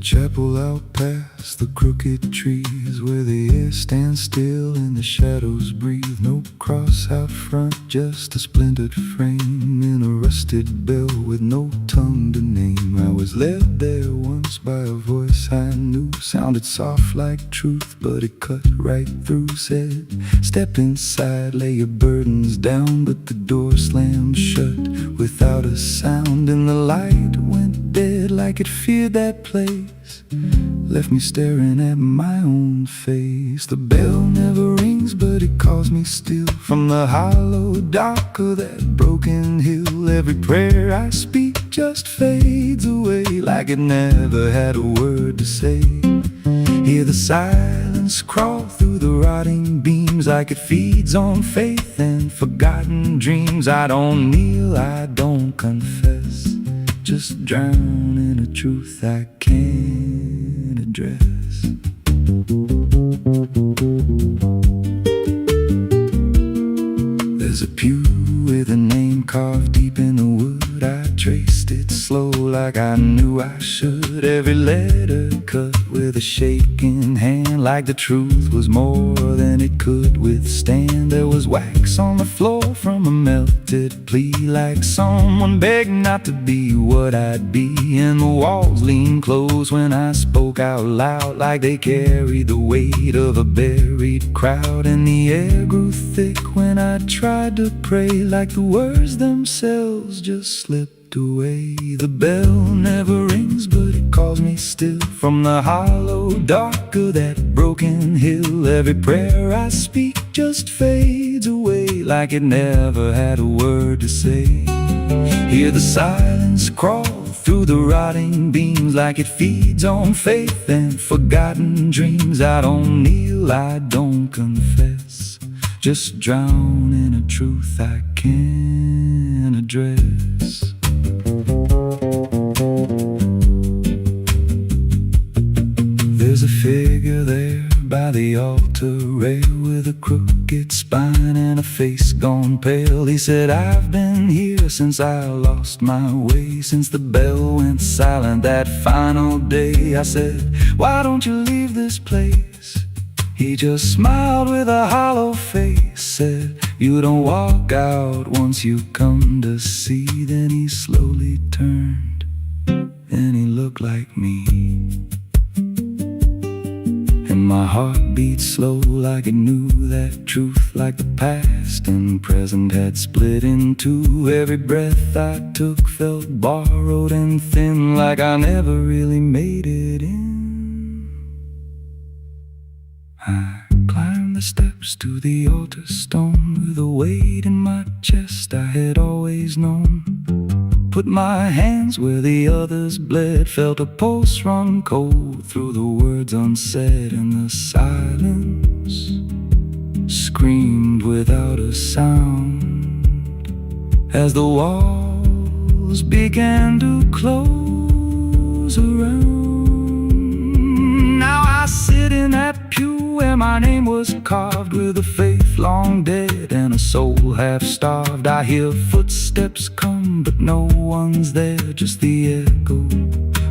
Chapel out past the crooked trees, where the air stands still and the shadows breathe. No cross out front, just a splintered frame in a rusted bell with no tongue to name. I was led there once by a voice I knew, sounded soft like truth, but it cut right through. Said, step inside, lay your burdens down, but the door slammed shut without a sound, and the light went dead like it feared that place. Left me staring at my own face. The bell never rings, but it calls me still. From the hollow dark of that broken hill, every prayer I speak just fades away, like it never had a word to say. Hear the silence crawl through the rotting beams, seems like it feeds on faith and forgotten dreams. I don't kneel, I don't confess, just drown in a truth I can't address. There's a pew with a name carved deep in the wood. I traced it slow like I knew I should. Every letter cut with a shaking hand, like the truth was more than it could withstand. There was wax on the floor from a melted plea, like someone begged not to be what I'd be. And the walls leaned close when I spoke out loud, like they carried the weight of a buried crowd. And the air grew thick when I tried to pray, like the words themselves just slipped away. The bell never rings, but it calls me still from the hollow dark of that broken hill. Every prayer I speak just fades away, like it never had a word to say. Hear the silence crawl through the rotting beams, like it feeds on faith and forgotten dreams. I don't kneel, I don't confess, just drown in a truth I can't address. There's a figure there by the altar rail, with a crooked spine and a face gone pale. He said, I've been here since I lost my way, since the bell went silent that final day. I said, why don't you leave this place? He just smiled with a hollow face, said, you don't walk out once you come to see. Then he slowly turned and he looked like me. And my heart beat slow, like it knew that truth, like the past and present had split in two. Every breath I took felt borrowed and thin, like I never really made it in. I climbed the steps to the altar stone, with a weight in my chest I had always known. Put my hands where the others bled, felt a pulse run cold through the words unsaid. And the silence screamed without a sound as the walls began to close around. Now I sit in that pew where my name was carved, with a faith long dead and a soul half starved. I hear footsteps come, but no one's there, just the echo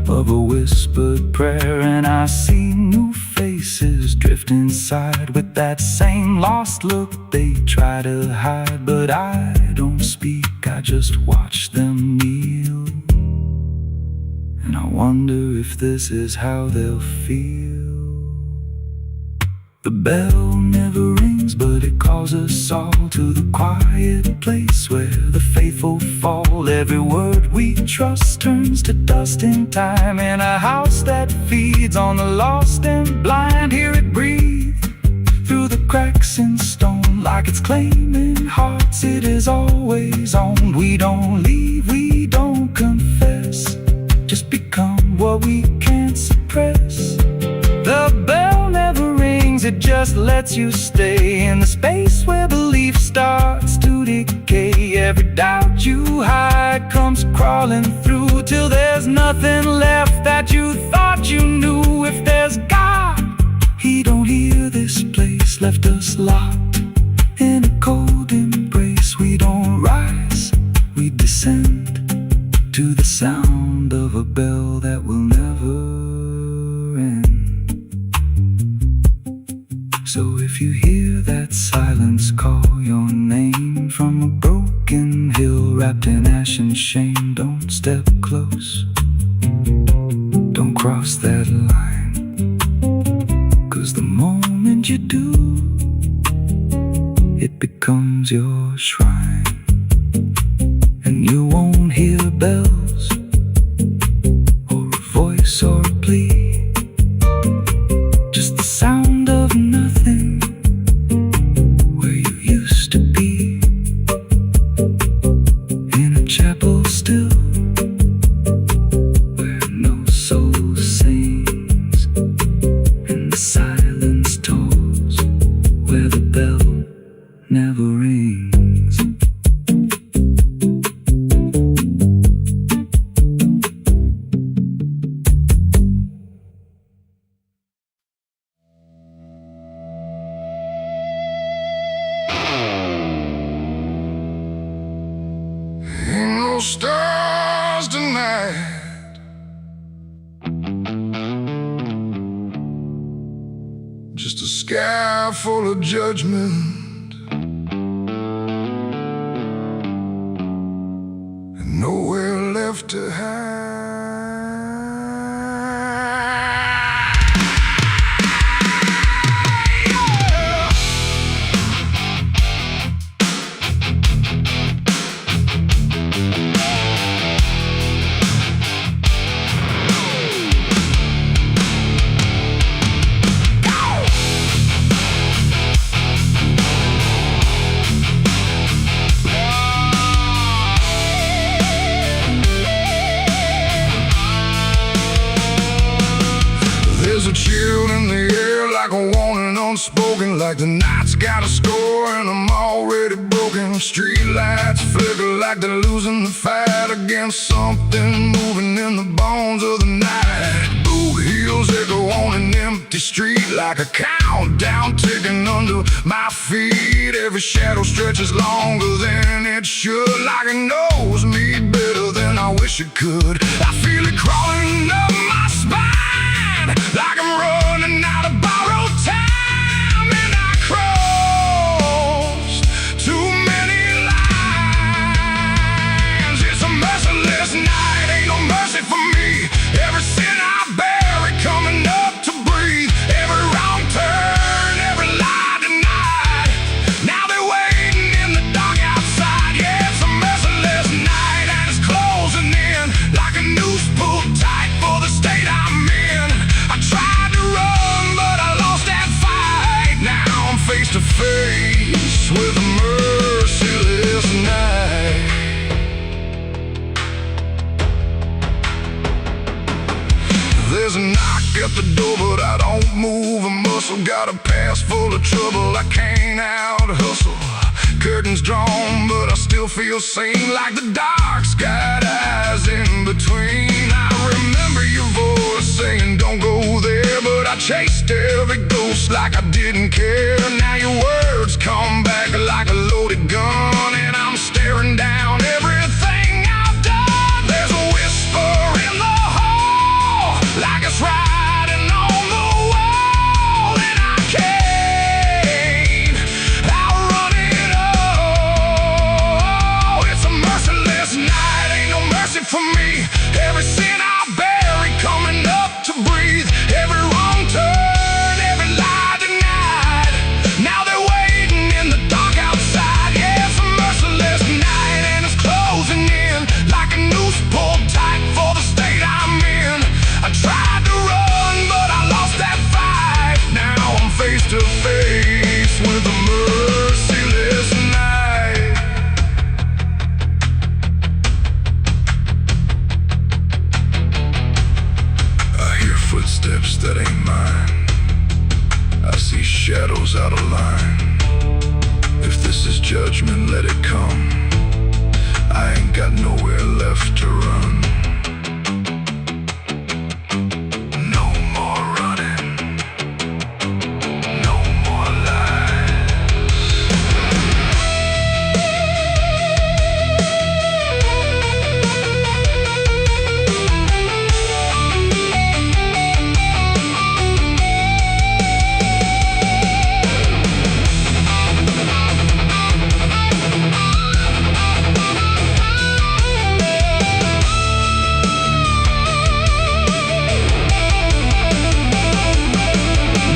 of a whispered prayer. And I see new faces drift inside, with that same lost look they try to hide. But I don't speak, I just watch them kneel, and I wonder if this is how they'll feel. The bell never rings, but it calls us all to the quiet place where the faithful fall. Every word we trust turns to dust in time, in a house that feeds on the lost and blind. Hear it breathe through the cracks in stone, like it's claiming hearts it is always on. We don't leave, we don't confess, just become what we can't suppress. The bell never rings, it just lets you stay in the space where belief starts to decay. Every doubt you hide comes crawling through, till there's nothing left that you thought you knew. If there's God, He don't hear this place, left us locked in a cold embrace. We don't rise, we descend to the sound of a bell that will never end. So if you hear that silence call your name from a broken hill wrapped in ash and shame, don't step close, don't cross that line, 'cause the moment you do, it becomes your shrine. And you won't hear bells or a voice or a plea, just the sound of nothing where you used to be, in a chapel still where no soul sings, and the silence tolls where the bell just a sky full of judgment, and nowhere left to hide. There's a chill in the air, like a warning unspoken, like the night's got a score and I'm already broken. Street lights flicker like they're losing the fight against something moving in the bones of the night. Boot heels echo on an empty street like a countdown ticking under my feet. Every shadow stretches longer than it should, like it knows me better than I wish it could. I feel it crawling up my spine, like I'm running out of borrowed time, and I crossed too many lines. It's a merciless night, ain't no mercy for me. Every sin I bury coming up to breathe, every wrong turn, every lie denied. Now they're waiting in the dark outside. Yeah, it's a merciless night and it's closing in like a noose pulled tight for the state I'm in. I tried to run, but I lost that fight. Now I'm face to face with a merciless night. There's a knock at the door, but I don't move a muscle. Got a past full of trouble, I can't out-hustle. Curtains drawn, but I still feel sane, like the dark's got eyes in between. I remember your voice saying don't go there, but I chased every ghost like I didn't care. Now your words come back like a loaded gun, and I'm staring down everything I've done. There's a whisper in the hall, like it's riding on the wall, and I can't outrun it all. It's a merciless night, ain't no mercy for me. Every sin I bury coming up to breathe, every wrong turn, every lie denied. Now they're waiting in the dark outside. Yeah, it's a merciless night and it's closing in like a noose pulled tight for the state I'm in. I tried to run, but I lost that fight. Now I'm face to face with a merciless night. I hear footsteps that ain't mine. I see shadows out of line. If this is judgment, let it come. I ain't got nowhere left to run. No more running, no more lies.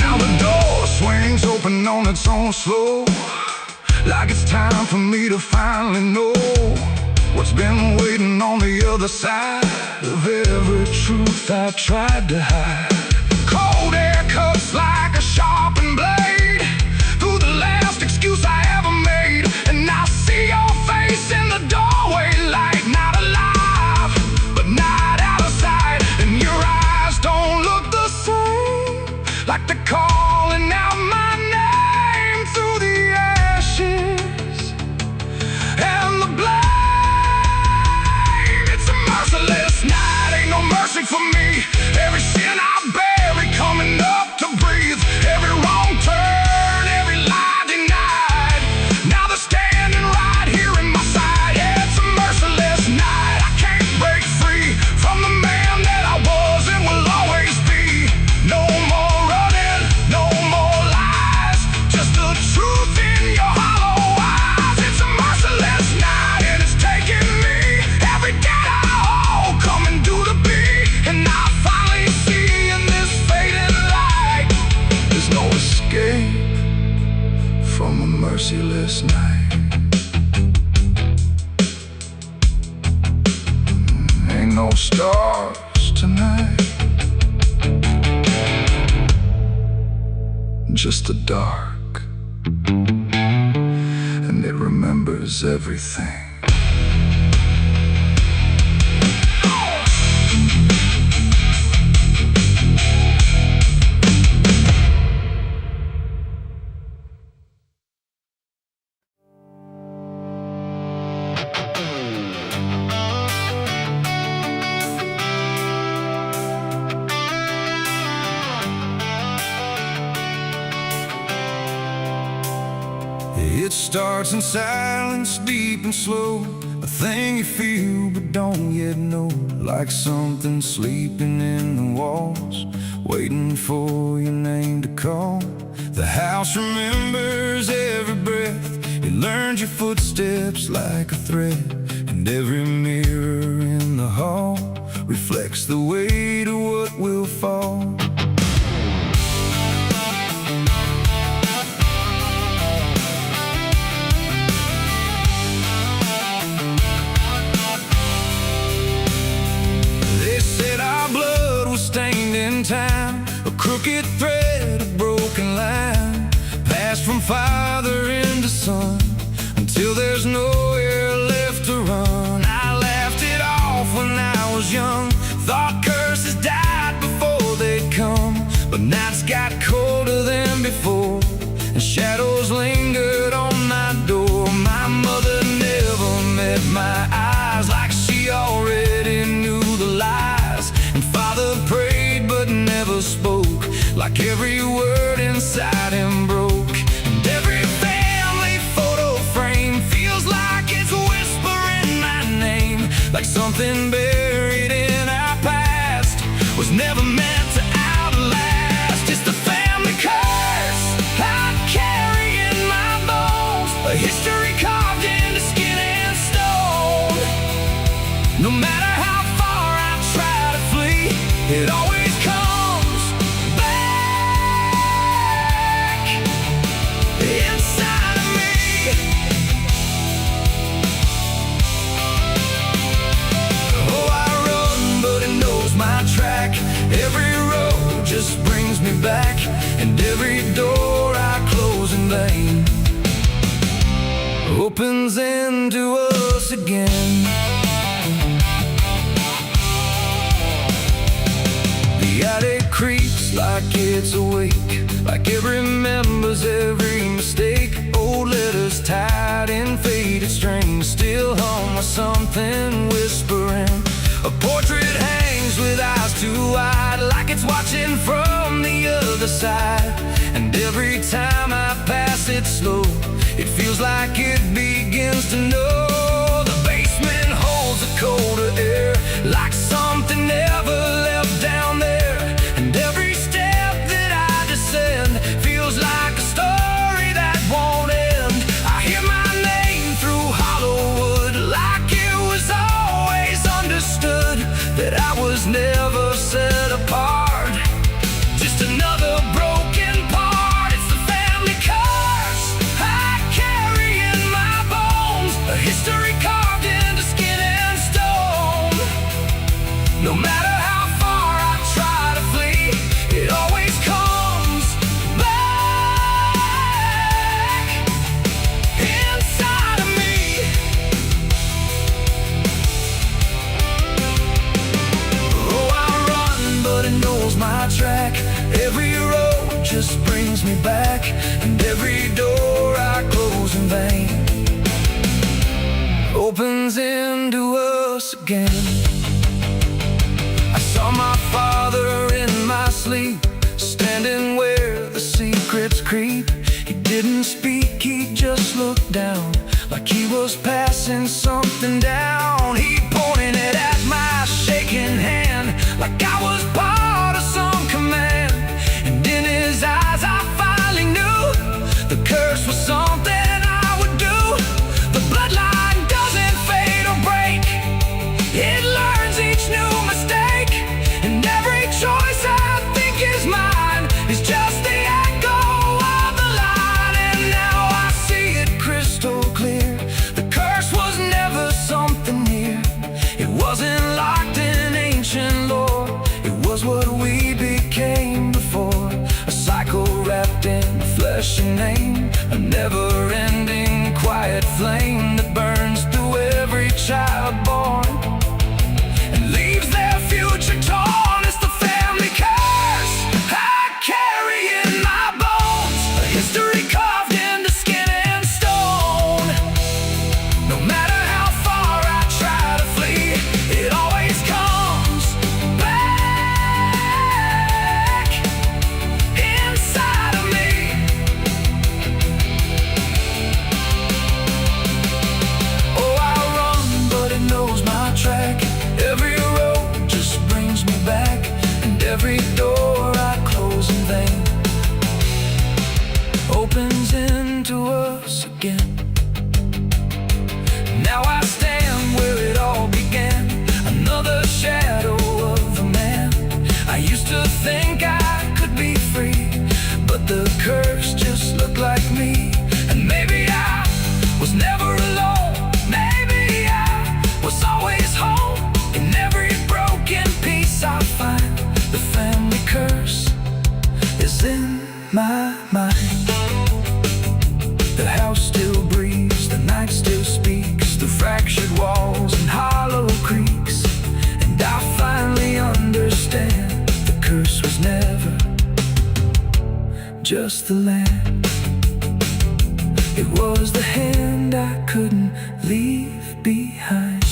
Now the door swings open on its own slow, like it's time for me to finally know what's been waiting on the other side of every truth I tried to hide. Cold air cuts like a sharpened blade through the last excuse I ever made, and I see your face in the doorway, like not alive, but not out of sight. And your eyes don't look the same, like they're calling out my name through the ashes and the blame. It's a merciless night, ain't no mercy for me. Every sin I bury coming up to breathe, every wrong turn, every lie denied. Now they're standing right here in my side. Yeah, it's a merciless night. I can't break free from the man that I was and will always be. No more running, no merciless night. Ain't no stars tonight, just the dark, and it remembers everything. It starts in silence, deep and slow, a thing you feel but don't yet know. Like something sleeping in the walls, waiting for your name to call. The house remembers every breath, it learns your footsteps like a thread. And every mirror in the hall reflects the weight of what will fall. Stained in time, a crooked thread, a broken line, passed from father into son, until there's nowhere left to run. I laughed it off when I was young, thought curses died before they'd come. But nights got colder than before, and shadows lingered on my door. My mother never met my eyes, like she already knew the lies. And father prayed but never spoke, like every word inside him broke. And every family photo frame feels like it's whispering my name, like something buried in our past was never meant to outlast. It's the family curse I carry in my bones, a history carved into skin and stone. No matter how far I try to flee, it always comes back inside of me. Oh, I run, but it knows my track. Every road just brings me back, and every door I close in vain opens into us again. The attic creeps like it's awake, like it remembers every mistake. Old letters tied in faded strings still hung with something whispering. A portrait hangs with eyes too wide, like it's watching from the other side. And every time I pass it slow, it feels like it begins to know. The basement holds a colder air, like something never left down there. And every step that I descend feels like a story that won't end. I hear my name through hollow wood, like it was always understood that I was never set apart, just another broken part. It's the family curse I carry in my bones, a history carved into skin and stone. No matter how far I try to flee, it always comes back inside of me. Oh, I run, but it knows my track. Every road just brings me back, and every door I close in vain opens into us again. I saw my father in my sleep, standing where the secrets creep. He didn't speak, he just looked down, like he was passing something down. He pointed it at my shaking hand, like I was part of some command. And in his eyes I finally knew the curse was something I would do. The bloodline doesn't fade or break, it learns each new mistake. And every choice I think is mine is just the echo of the line. And now I see it just your name, a never-ending quiet flame that burns through every child born and leaves their future torn. It's the family curse I carry in my bones, a history carved into skin and stone. No matter how far I try to flee, it always comes back inside of me. Oh, I run, but it knows my track. Every road just brings me back, and every door I close in vain opens into us again. Now I stand where it all began, another shadow of a man. I used to think I could be free, but the curse just looked like me. And maybe I was never alone, maybe I was always home. In every broken piece I find, the family curse is in my mind. The house still breathes, the night still speaks through fractured walls and hollow creaks. And I finally understand the curse was never just the land. It was the hand I couldn't leave behind.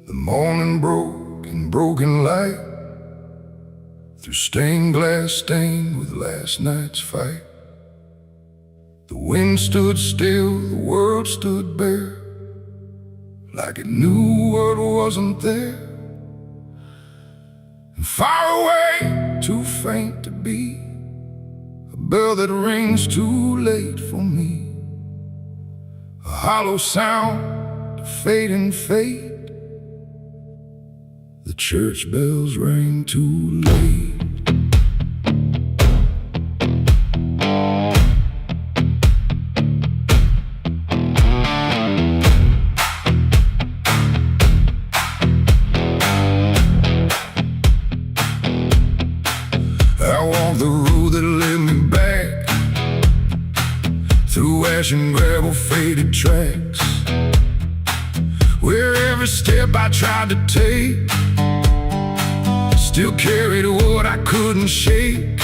The morning broke in broken light, through stained glass stained with last night's fight. The wind stood still, the world stood bare, like it knew what wasn't there. And far away, too faint to be, a bell that rings too late for me, a hollow sound to fading fate. The church bells rang too late. I walked the road that led me back, through ash and gravel faded tracks, where every step I tried to take still carried what I couldn't shake.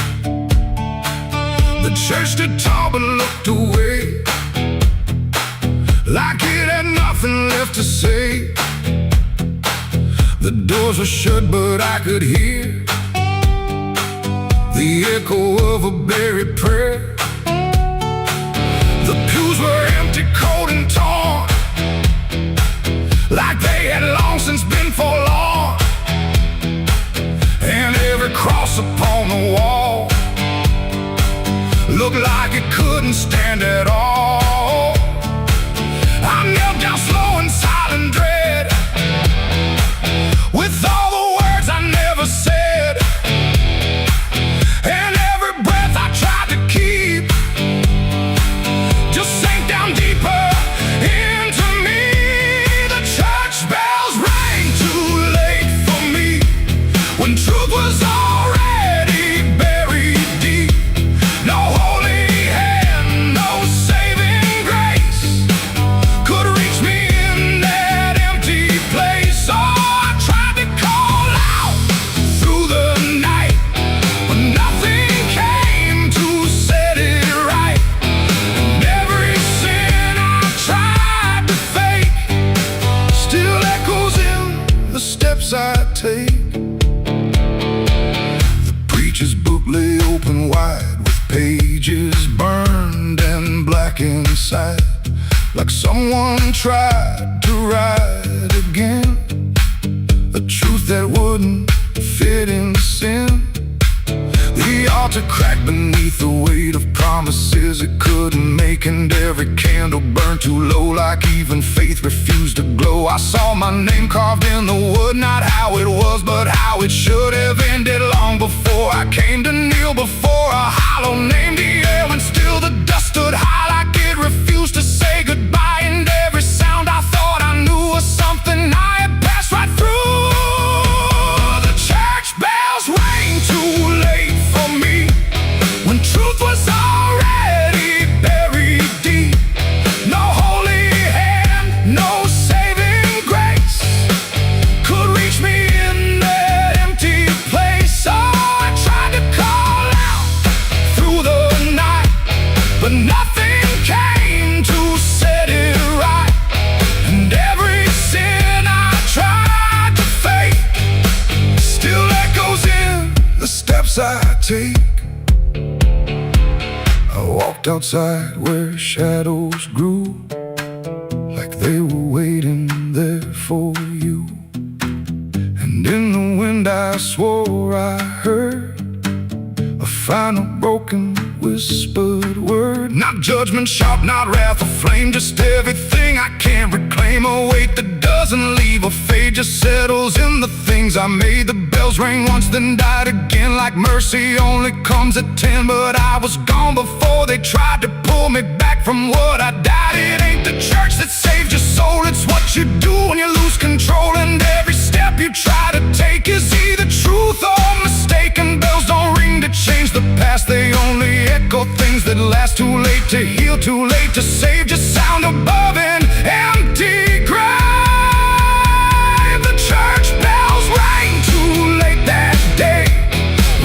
The church stood tall but looked away, like it had nothing left to say. The doors were shut but I could hear the echo of a buried prayer. The pews were empty, cold and torn, like they had long since been forlorn. And every cross upon the wall looked like it couldn't stand at all. I knelt down slow in silent dread, with all the words I never said, and every breath I tried to keep just sank down deeper into me. The church bells rang too late for me, when truth was already buried deep. No holy hand, no saving grace could reach me in that empty place. Oh, I tried to call out through the night, but nothing came to set it right. And every sin I tried to fake still echoes in the steps I take. The preacher's book lay open wide, with pages burned and black inside, like someone tried to write again a truth that wouldn't fit in sin. The altar cracked beneath the weight of promises it couldn't make, and every candle burned too low, like even faith refused to glow. I saw my name carved in the wood, not how it was, but how it should have ended long before I came to kneel before a hollow named Yale. And still the dust stood high like it refused to say goodbye, and every sound I thought I knew was something I had passed right through. The church bells rang too late for me, when truth was already buried deep. No holy hand, no saving grace could reach me in that empty place. So I tried to call out through the night, but nothing came to set it right. And every sin I tried to fake still echoes in the steps I take. I walked outside where shadows grew, like they were waiting there for you. And in the wind I swore I heard a final broken whispered word. Not judgment sharp, not wrath or flame, just everything I can't reclaim. A weight that doesn't leave a fade, just settles in the things I made. The bells rang once, then died again, like mercy only comes at 10. But I was gone before they tried to pull me back from what I died. It ain't the church that saved your soul, it's what you do when you lose control. And every step you try to take is either truth or mistaken. Bells don't ring to change the past, they only echo things that last. Too late to heal, too late to save, just sound above an empty grave. The church bells rang too late that day,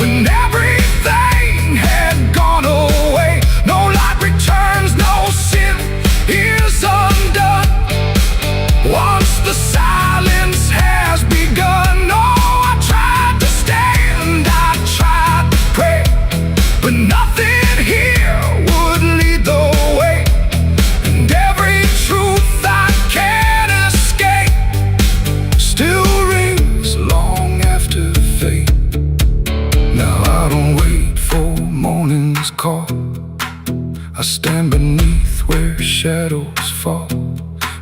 when everything had gone away. No light returns, no sin is undone once the silence has begun. No, I tried to stand, I tried to pray, but nothing here would lead the way. And every truth I can't escape still rings long after fate. Now I don't wait for morning's call, I stand beneath where shadows fall.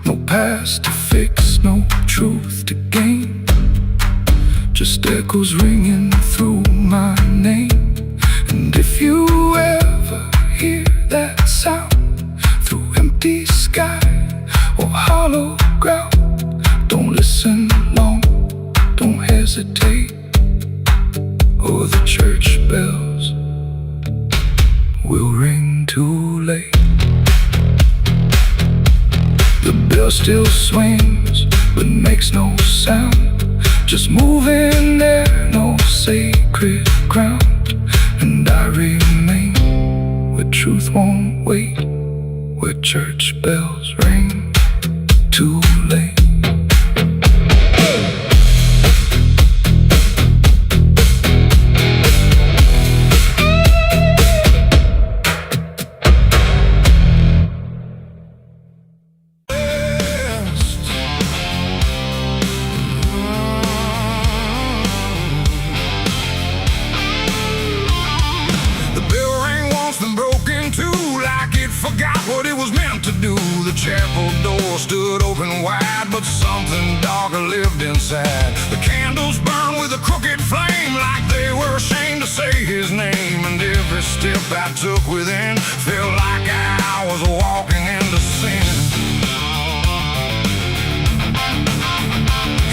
No past to fix, no truth to gain, just echoes ringing through my name. And if you ever hear that sound through empty sky or hollow ground, don't listen long, don't hesitate, or the church bells will ring too late. The bell still swings, but makes no sound, just moving there, no sacred ground. And I remain where truth won't wait, where church bells ring too late. Forgot what it was meant to do. The chapel door stood open wide, but something darker lived inside. The candles burned with a crooked flame, like they were ashamed to say his name. And every step I took within felt like I was walking into sin.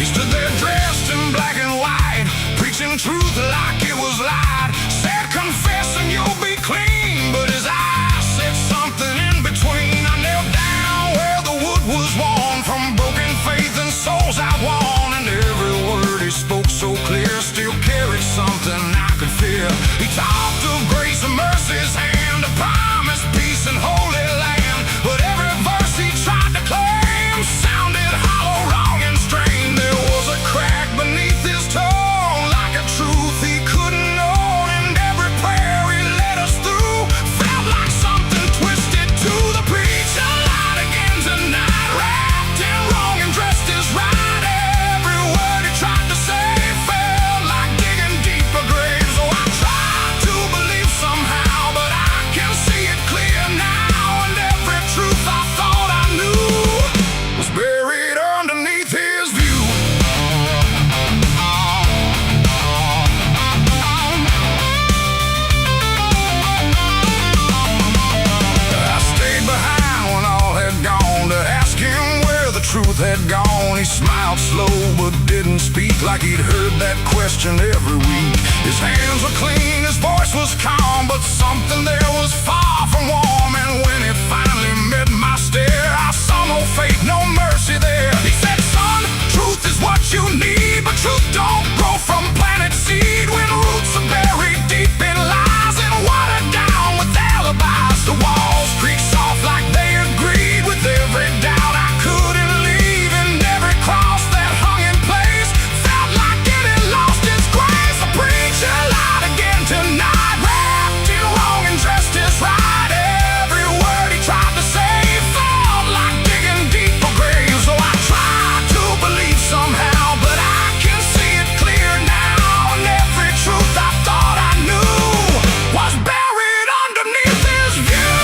He stood there dressed in black and white, preaching truth like it was lied. Said, confess and you'll be clean, but his eyes said something in between. I knelt down where the wood was worn from broken faith and souls I'd won. And every word he spoke so clear still carried something I could feel. He talked of grace and mercy's hand, a promise truth had gone. He smiled slow but didn't speak, like he'd heard that question every week. His hands were clean, his voice was calm, but something there was far from warm. And when he finally met my stare, I saw no fate, no mercy there. He said, son, truth is what you need, but truth don't grow from planet seed. When roots are buried deep in lies and watered down with alibis, the walls creak soft like they agreed with every doubt I couldn't leave. And every cross that hung in place felt like it had lost its grace. The preacher lied again tonight, wrapped in wrong and dressed as right. Every word he tried to say felt like digging deep for graves. So I tried to believe somehow, but I can see it clear now. And every truth I thought I knew was buried underneath his view.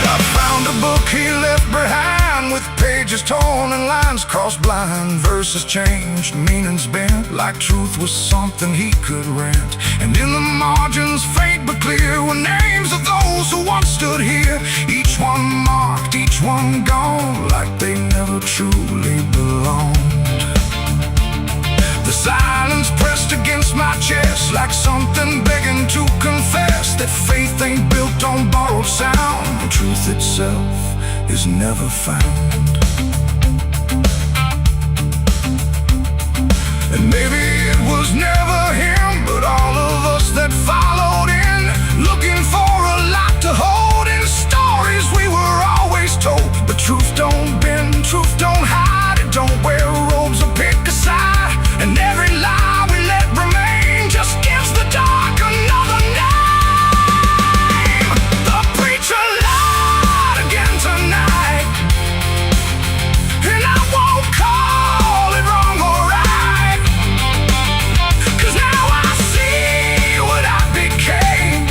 I found a book he left behind, with pages torn and lines crossed blind. Verses changed, meanings bent, like truth was something he could rent. And in the margins, faint but clear, were names of those who once stood here. Each one marked, each one gone, like they never truly belonged. The silence pressed against my chest, like something begging to confess that faith ain't built on borrowed sound. The truth itself is never found. And maybe it was never him, but all of us that followed in, looking for a lot to hold in stories we were always told. But truth don't bend, truth don't hide, it don't wear robes or pick a side. And every lie we let remain just gives the dark another name. The preacher lied again tonight, and I won't call it wrong or right, 'cause now I see what I became.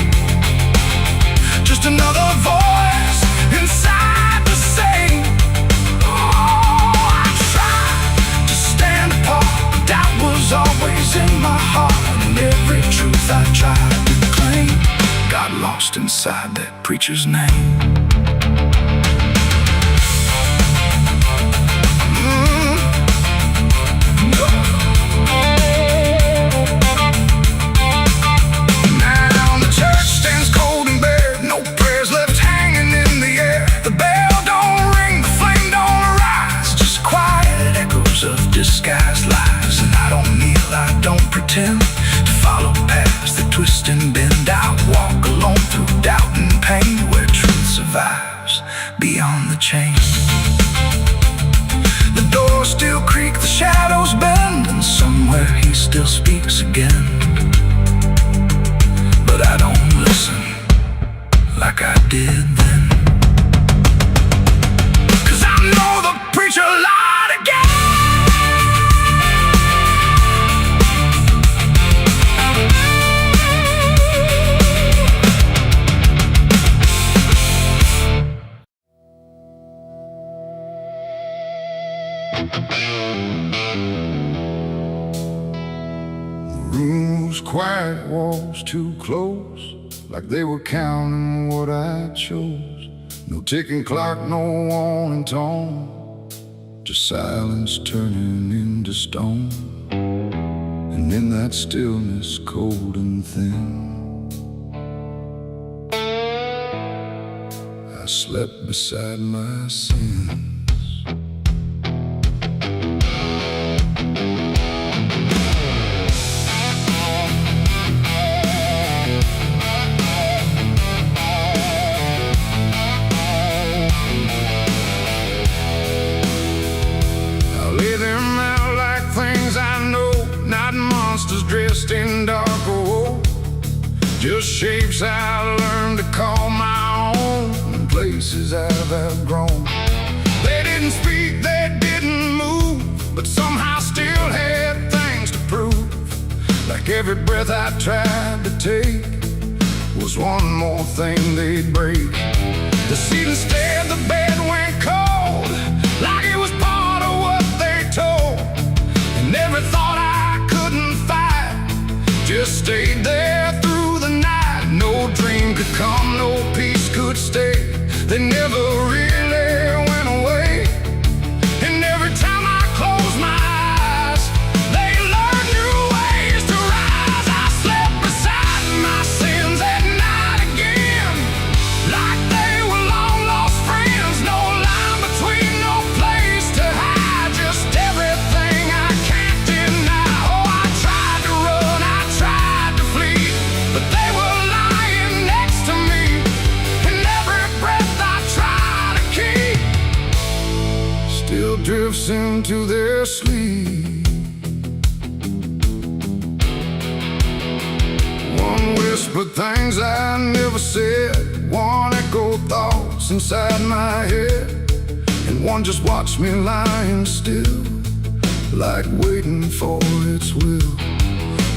Just another voice inside the same. Oh, I tried to stand apart, but doubt was always in my heart. And every truth I tried to claim got lost inside that preacher's name. Now the church stands cold and bare, no prayers left hanging in the air. The bell don't ring, the flame don't rise, just quiet echoes of disguised lies. And I don't kneel, I don't pretend to follow paths that twist and bend. I walk alone through doubt and pain, where truth survives beyond the chain. The doors still creak, the shadows bend, and somewhere he still speaks again. But I don't listen like I did then, 'cause I know the preacher lied again. The room was quiet, walls too close, like they were counting what I chose. No ticking clock, no warning tone, just silence turning into stone. And in that stillness, cold and thin, I slept beside my sins. Monsters dressed in dark gold, just shapes I learned to call my own, and places I've outgrown. They didn't speak, they didn't move, but somehow still had things to prove. Like every breath I tried to take was one more thing they'd break. The ceiling stared, the bed went cold, like it was part of what they told. And every thought I couldn't fight just stayed there through come, no peace could stay. They never really went away. And every time I close my eyes, they learn new ways to rise. I slept beside my sins at night again, like they were long lost friends. No line between, no place to hide, just everything I can't deny. Oh, I tried to run, I tried to flee, but they were lying next to me, and every breath I try to keep still drifts into their sleep. One whispered things I never said, one echoed thoughts inside my head, and one just watched me lying still, like waiting for its will.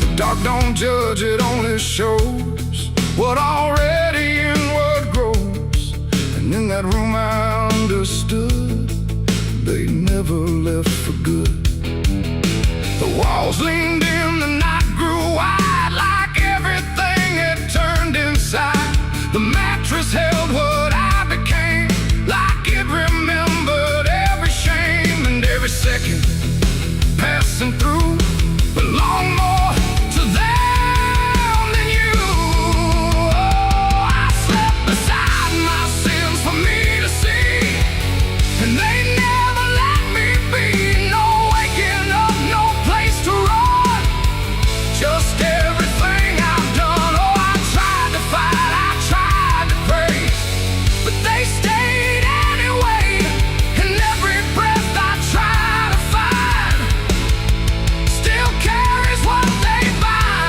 The dark don't judge, it only shows what already inward grows. And in that room I understood they never left for good. The walls leaned in, the night grew wide, like everything had turned inside. The mattress held what I became, like it remembered every shame and every second passing through belonged more to them than you. Oh, I slept beside my sins for me to see, and they never let me be. No waking up, no place to run, just everything I've done. Oh, I tried to fight, I tried to pray, but they stayed anyway. And every breath I try to find still carries what they bind.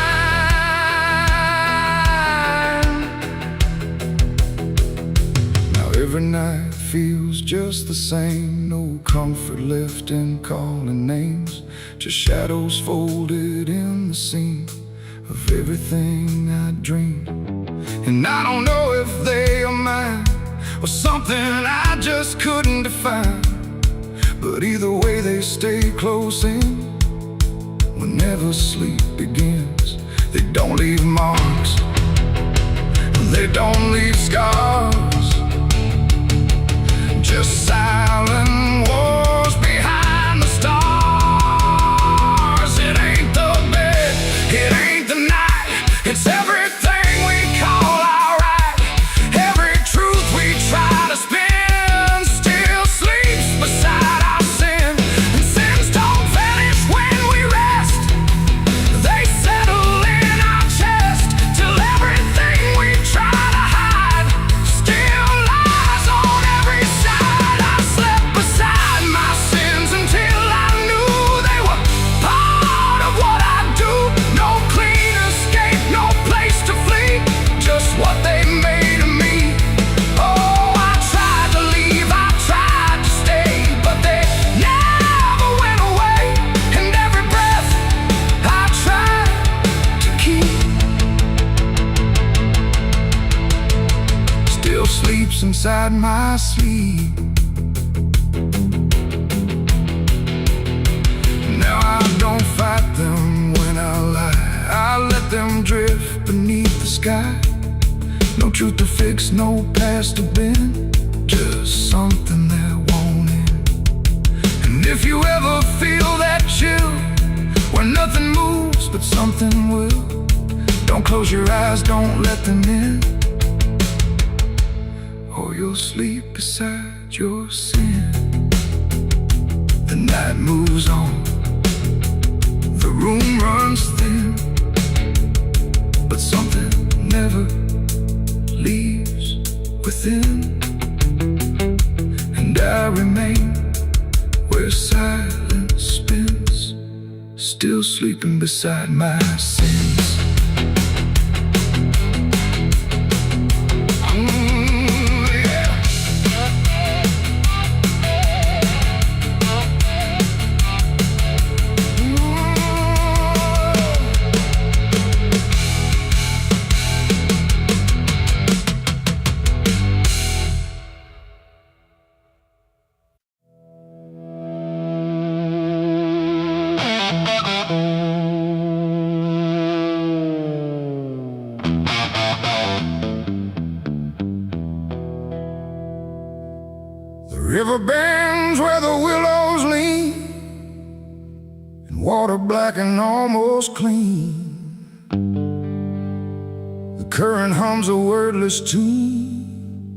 Now every night feels just the same, no comfort left in calling names, just shadows folded in the seam of everything I dreamed. And I don't know if they are mine or something I just couldn't define, but either way they stay close in whenever sleep begins. They don't leave marks, they don't leave scars, just silent wars behind the stars. It ain't the bed, it ain't the night, it's everything we call alright. Every truth we try to spin still sleeps beside our sin. And sins don't vanish when we rest, they settle in our chest till everything we try to hide still lies on every side. I slept beside my sins until I knew they were part of what I do. No clean escape, no place to flee, just what they made of me. Oh, I tried to leave, I tried to stay, but they never went away. And every breath I tried to keep still sleeps inside my sleep. Now I don't fight them when I lie, I let them drift beneath the sky. No truth to fix, no past to bend, just something that won't end. And if you ever feel that chill, where nothing moves but something will, don't close your eyes, don't let them in, or you'll sleep beside your sin. The night moves on, the room runs thin, but something never leaves within. And I remain where silence spins, still sleeping beside my sins. black and almost clean. The current hums a wordless tune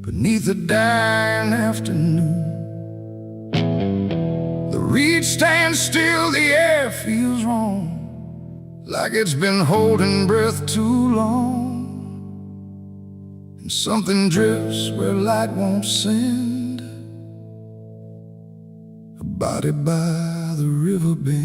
beneath the dying afternoon. The reed stands still, the air feels wrong, like it's been holding breath too long. And something drifts where light won't send, a body by the river bend.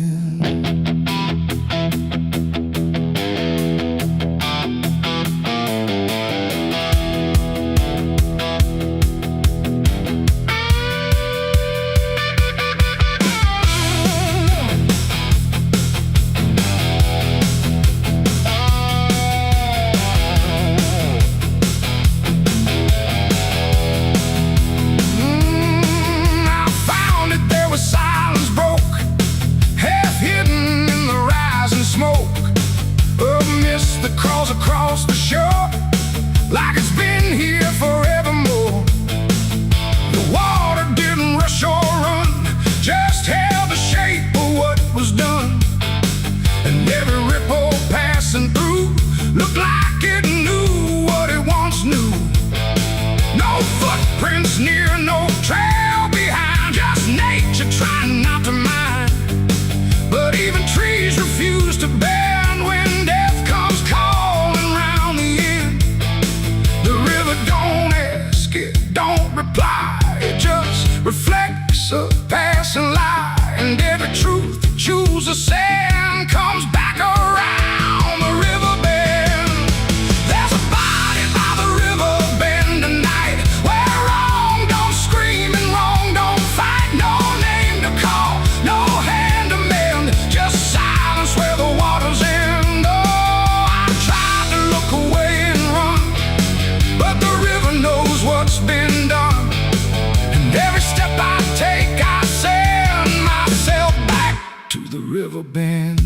Across the shore, like it's been here forevermore. The water didn't rush or run, just held the shape of what was done. And every ripple passing through looked like it knew what it once knew. No footprints near, no trail behind, just nature trying not to mind. But even trees refuse to bend when death comes calling round the end. The river don't ask, it don't reply, it just reflects a passing lie. And every truth it chooses to send comes back around the river bend. There's a body by the river bend tonight, where wrong don't scream and wrong don't fight. No name to call, no hand to mend, just silence where the water's end. Oh, I tried to look away and run, but the river knows what's been done. And every step I take, I send myself back to the river bend.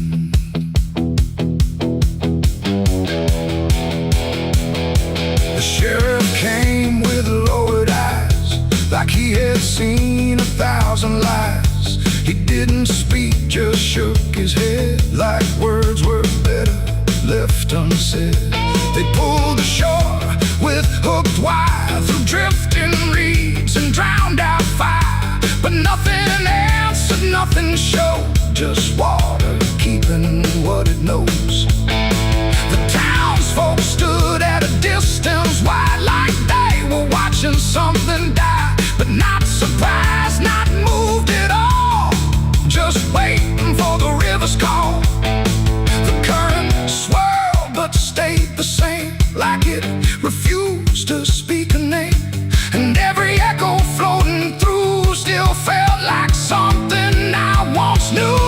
The sheriff came with lowered eyes, like he had seen 1,000 lies. He didn't speak, just shook his head, like words were better left unsaid. They pulled ashore with hooked wire through drifting reeds and drowned out fire. But nothing answered, nothing showed, just water keeping what it knows. The townsfolk stood at a distance wide, like they were watching something die. But not surprised, not moved at all, just waiting for the river's call. The current swirled but stayed the same, like it refused to speak a name. And every echo floating through still felt like something I once knew.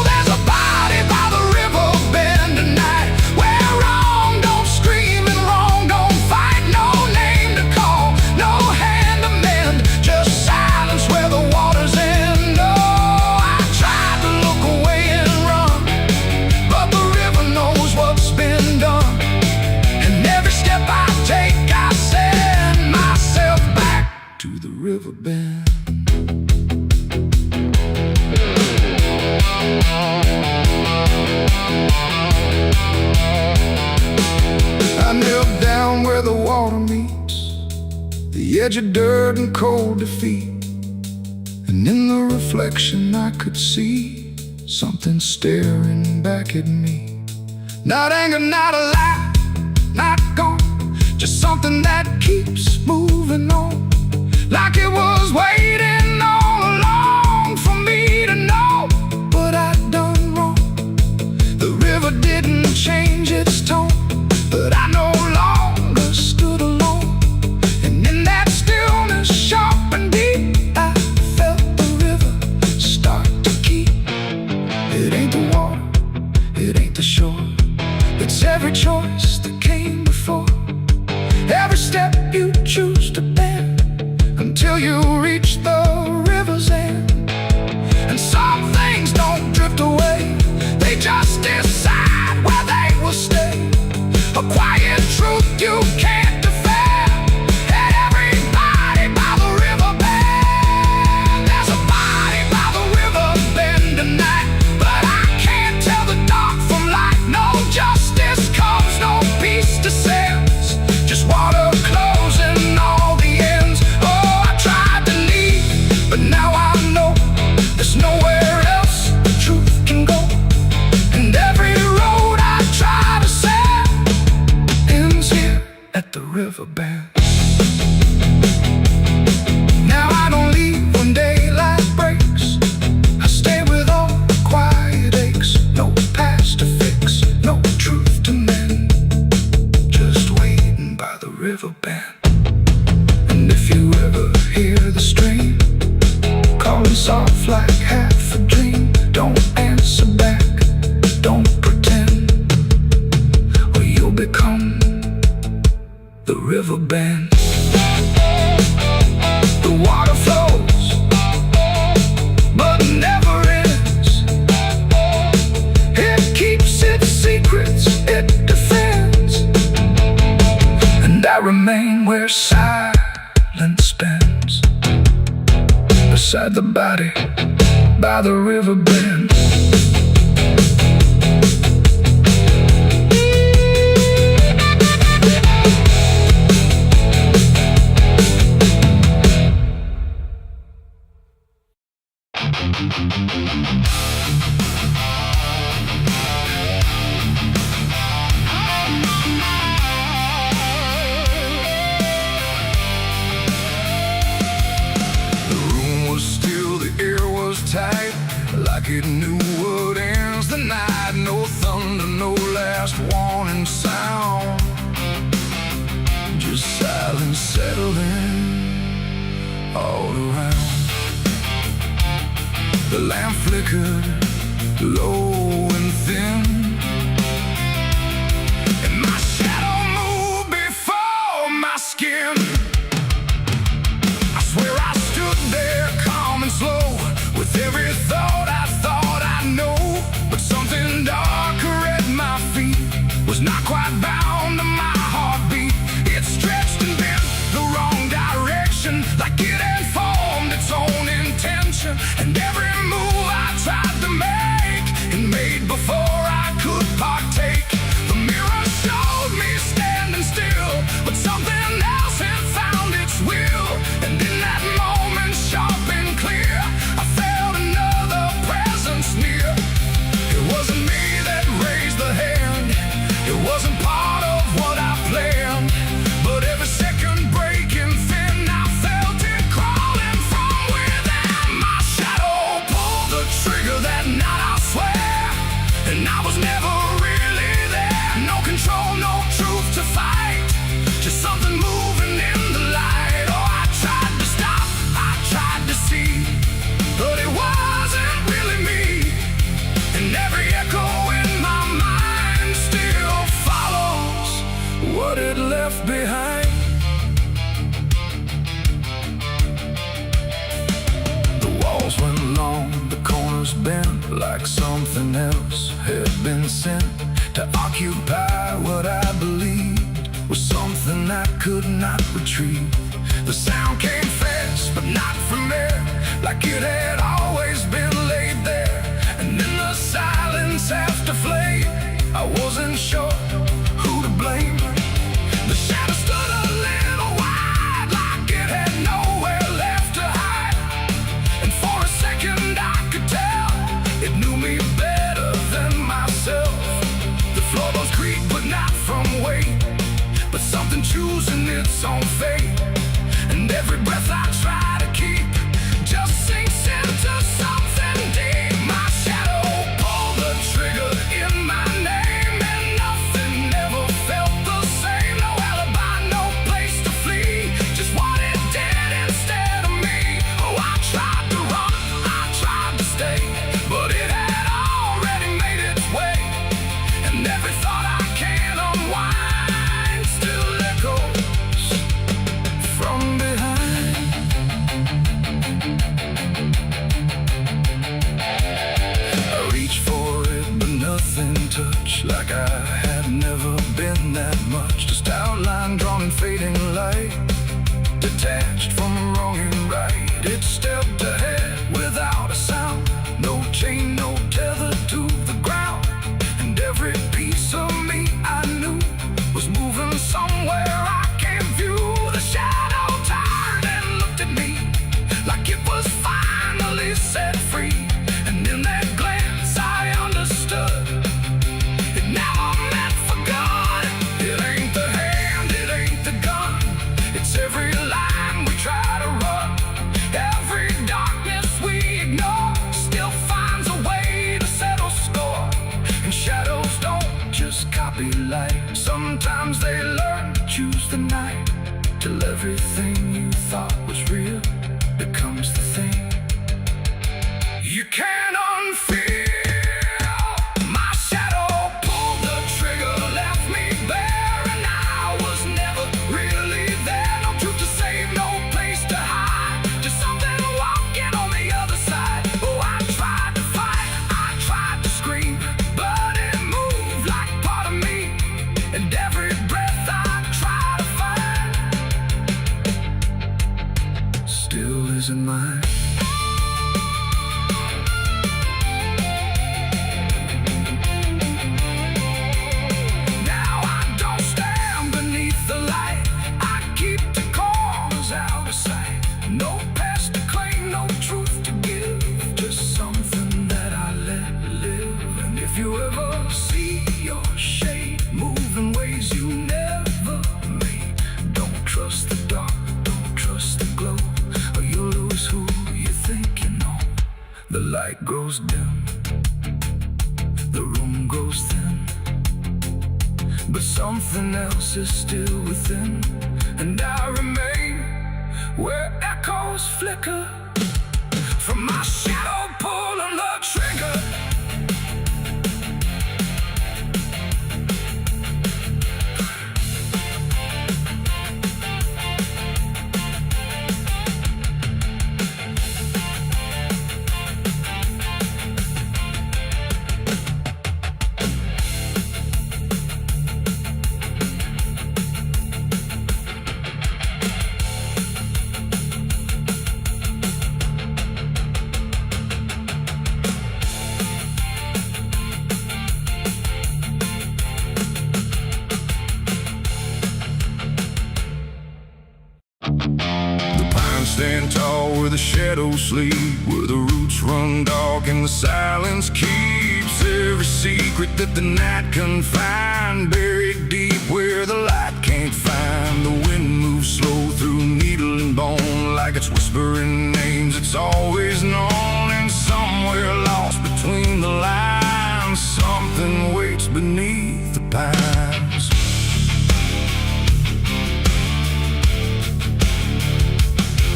There's a body by the river bend tonight, where wrong don't scream and wrong don't fight. No name to call, no hand to mend, just silence where the water's end. Oh, I tried to look away and run, but the river knows what's been done. And every step I take, I send myself back to the river bend. I knelt down where the water meets the edge of dirt and cold defeat. And in the reflection I could see something staring back at me. Not anger, not a lie, not gone, just something that keeps moving on, like it was waiting all along for me to know what I'd done wrong. The river didn't change its tone, but I no longer stood alone. And in that stillness, sharp and deep, I felt the river start to keep. It ain't the water, it ain't the shore, it's every choice that came before. Every step you choose to bend, until you reach the silence bends beside the body by the river bend. Tight, like it knew what ends the night. No thunder, no last warning sound, just silence settling all around. The lamp flickered low and thin, and my shadow moved before my skin. I swear I stood there calm and slow, with every thought I know. But something darker at my feet was not quite bound to my heartbeat. It stretched and bent the wrong direction, like it had formed its own intention. And every move I tried to make, it made before I could partake. The mirror showed me standing still, but something else had found its will. And in that moment, sharp and clear, I felt another presence near. It wasn't me that raised the hand, it wasn't part of what I planned. But every second breaking thin, I felt it crawling from within. My shadow pulled the trigger that night, I swear, and I was never really there. No control, no truth to fight, just something moving in the light. Oh, I tried to stop, I tried to see, but it wasn't really me. And every echo in my mind still follows what it left behind. The walls went long, the corners bent, like something else had been sent to occupy what I believed was something I could not retrieve. The sound came fast, but not from there, like it had always been laid there. And in the silence after flame, I wasn't sure who to blame. The shadow stood a little wide, like it had nowhere left to hide. And for a second I could tell it knew me better than myself. The floorboards creak, but not from weight, but something choosing its own fate. And every breath I try to keep just sinks into something deep. My shadow pulled the trigger in my name, and nothing ever felt the same. No alibi, no place to flee, just what it did instead of me. Oh, I tried to run, I tried to stay, but it had already made its way. And every thought I can unwind still echoes from behind. I reached for it, but nothing touched, like I had never been that much. Just outline drawn in fading light, detached from wrong and right. It stepped ahead without a sound, no chain, no tether to the ground. And every piece of me I knew was moving somewhere I can't view. The shadow turned and looked at me, like it was finally set free. And in that glance I understood, it never meant for good. It ain't the hand, it ain't the gun, it's every line we try to run. Every darkness we ignore still finds a way to settle score. And shadows don't just copy light, sometimes they learn to choose the night, till everything you thought was real becomes the thing you can't unfeel. My shadow pulled the trigger, left me bare, and I was never really there. No truth to save, no place to hide, just something walking on the other side. Oh, I tried to fight, I tried to scream, but it moved like part of me. And every breath I try to find you ever see your shade move in ways you never made, don't trust the dark, don't trust the glow, or you'll lose who you think you know. The light grows dim, the room grows thin, but something else is still within. And I remain where echoes flicker from my shadow pulling the trigger. Stand tall where the shadows sleep, where the roots run dark and the silence keeps every secret that the night can find. Buried deep where the light can't find. The wind moves slow through needle and bone, like it's whispering names it's always known. And somewhere lost between the lines, something waits beneath the pines.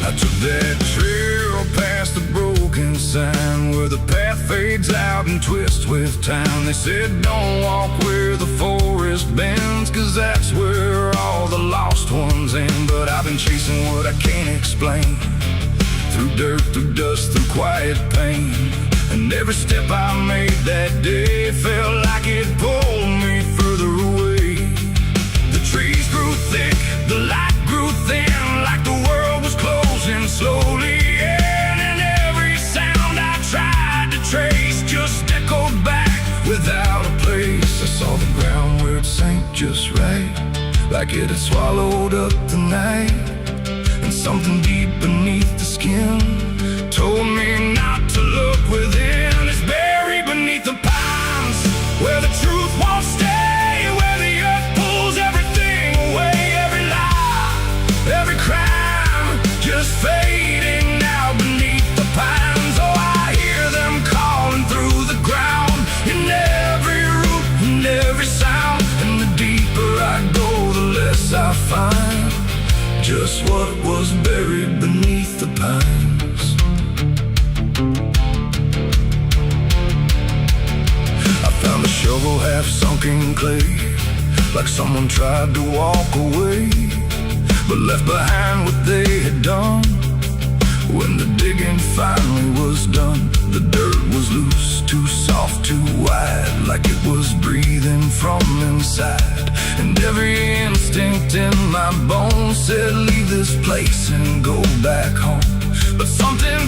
I took that trail past the broken sign, where the path fades out and twists with time. They said don't walk where the forest bends, 'cause that's where all the lost ones end. But I've been chasing what I can't explain, through dirt, through dust, through quiet pain. And every step I made that day felt like it pulled me further away. The trees grew thick, the light grew thin, like the world was closing slowly in. And every sound I tried to trace just echoed back without a place. I saw the ground where it sank just right, like it had swallowed up the night. And something deep beneath the skin told me not to look within. It's buried beneath the pines, where the truth won't stay, where the earth pulls everything away. Every lie, every crime, just fading now beneath the pines. Oh, I hear them calling through the ground, in every root, in every sound. And the deeper I go, the less I find just what was buried beneath the pines. I found a shovel half sunk in clay, like someone tried to walk away, but left behind what they had done. When the digging finally was done, the dirt was loose, too soft, too wide, like it was breathing from inside. And every instinct in my bones said leave this place and go back home. But something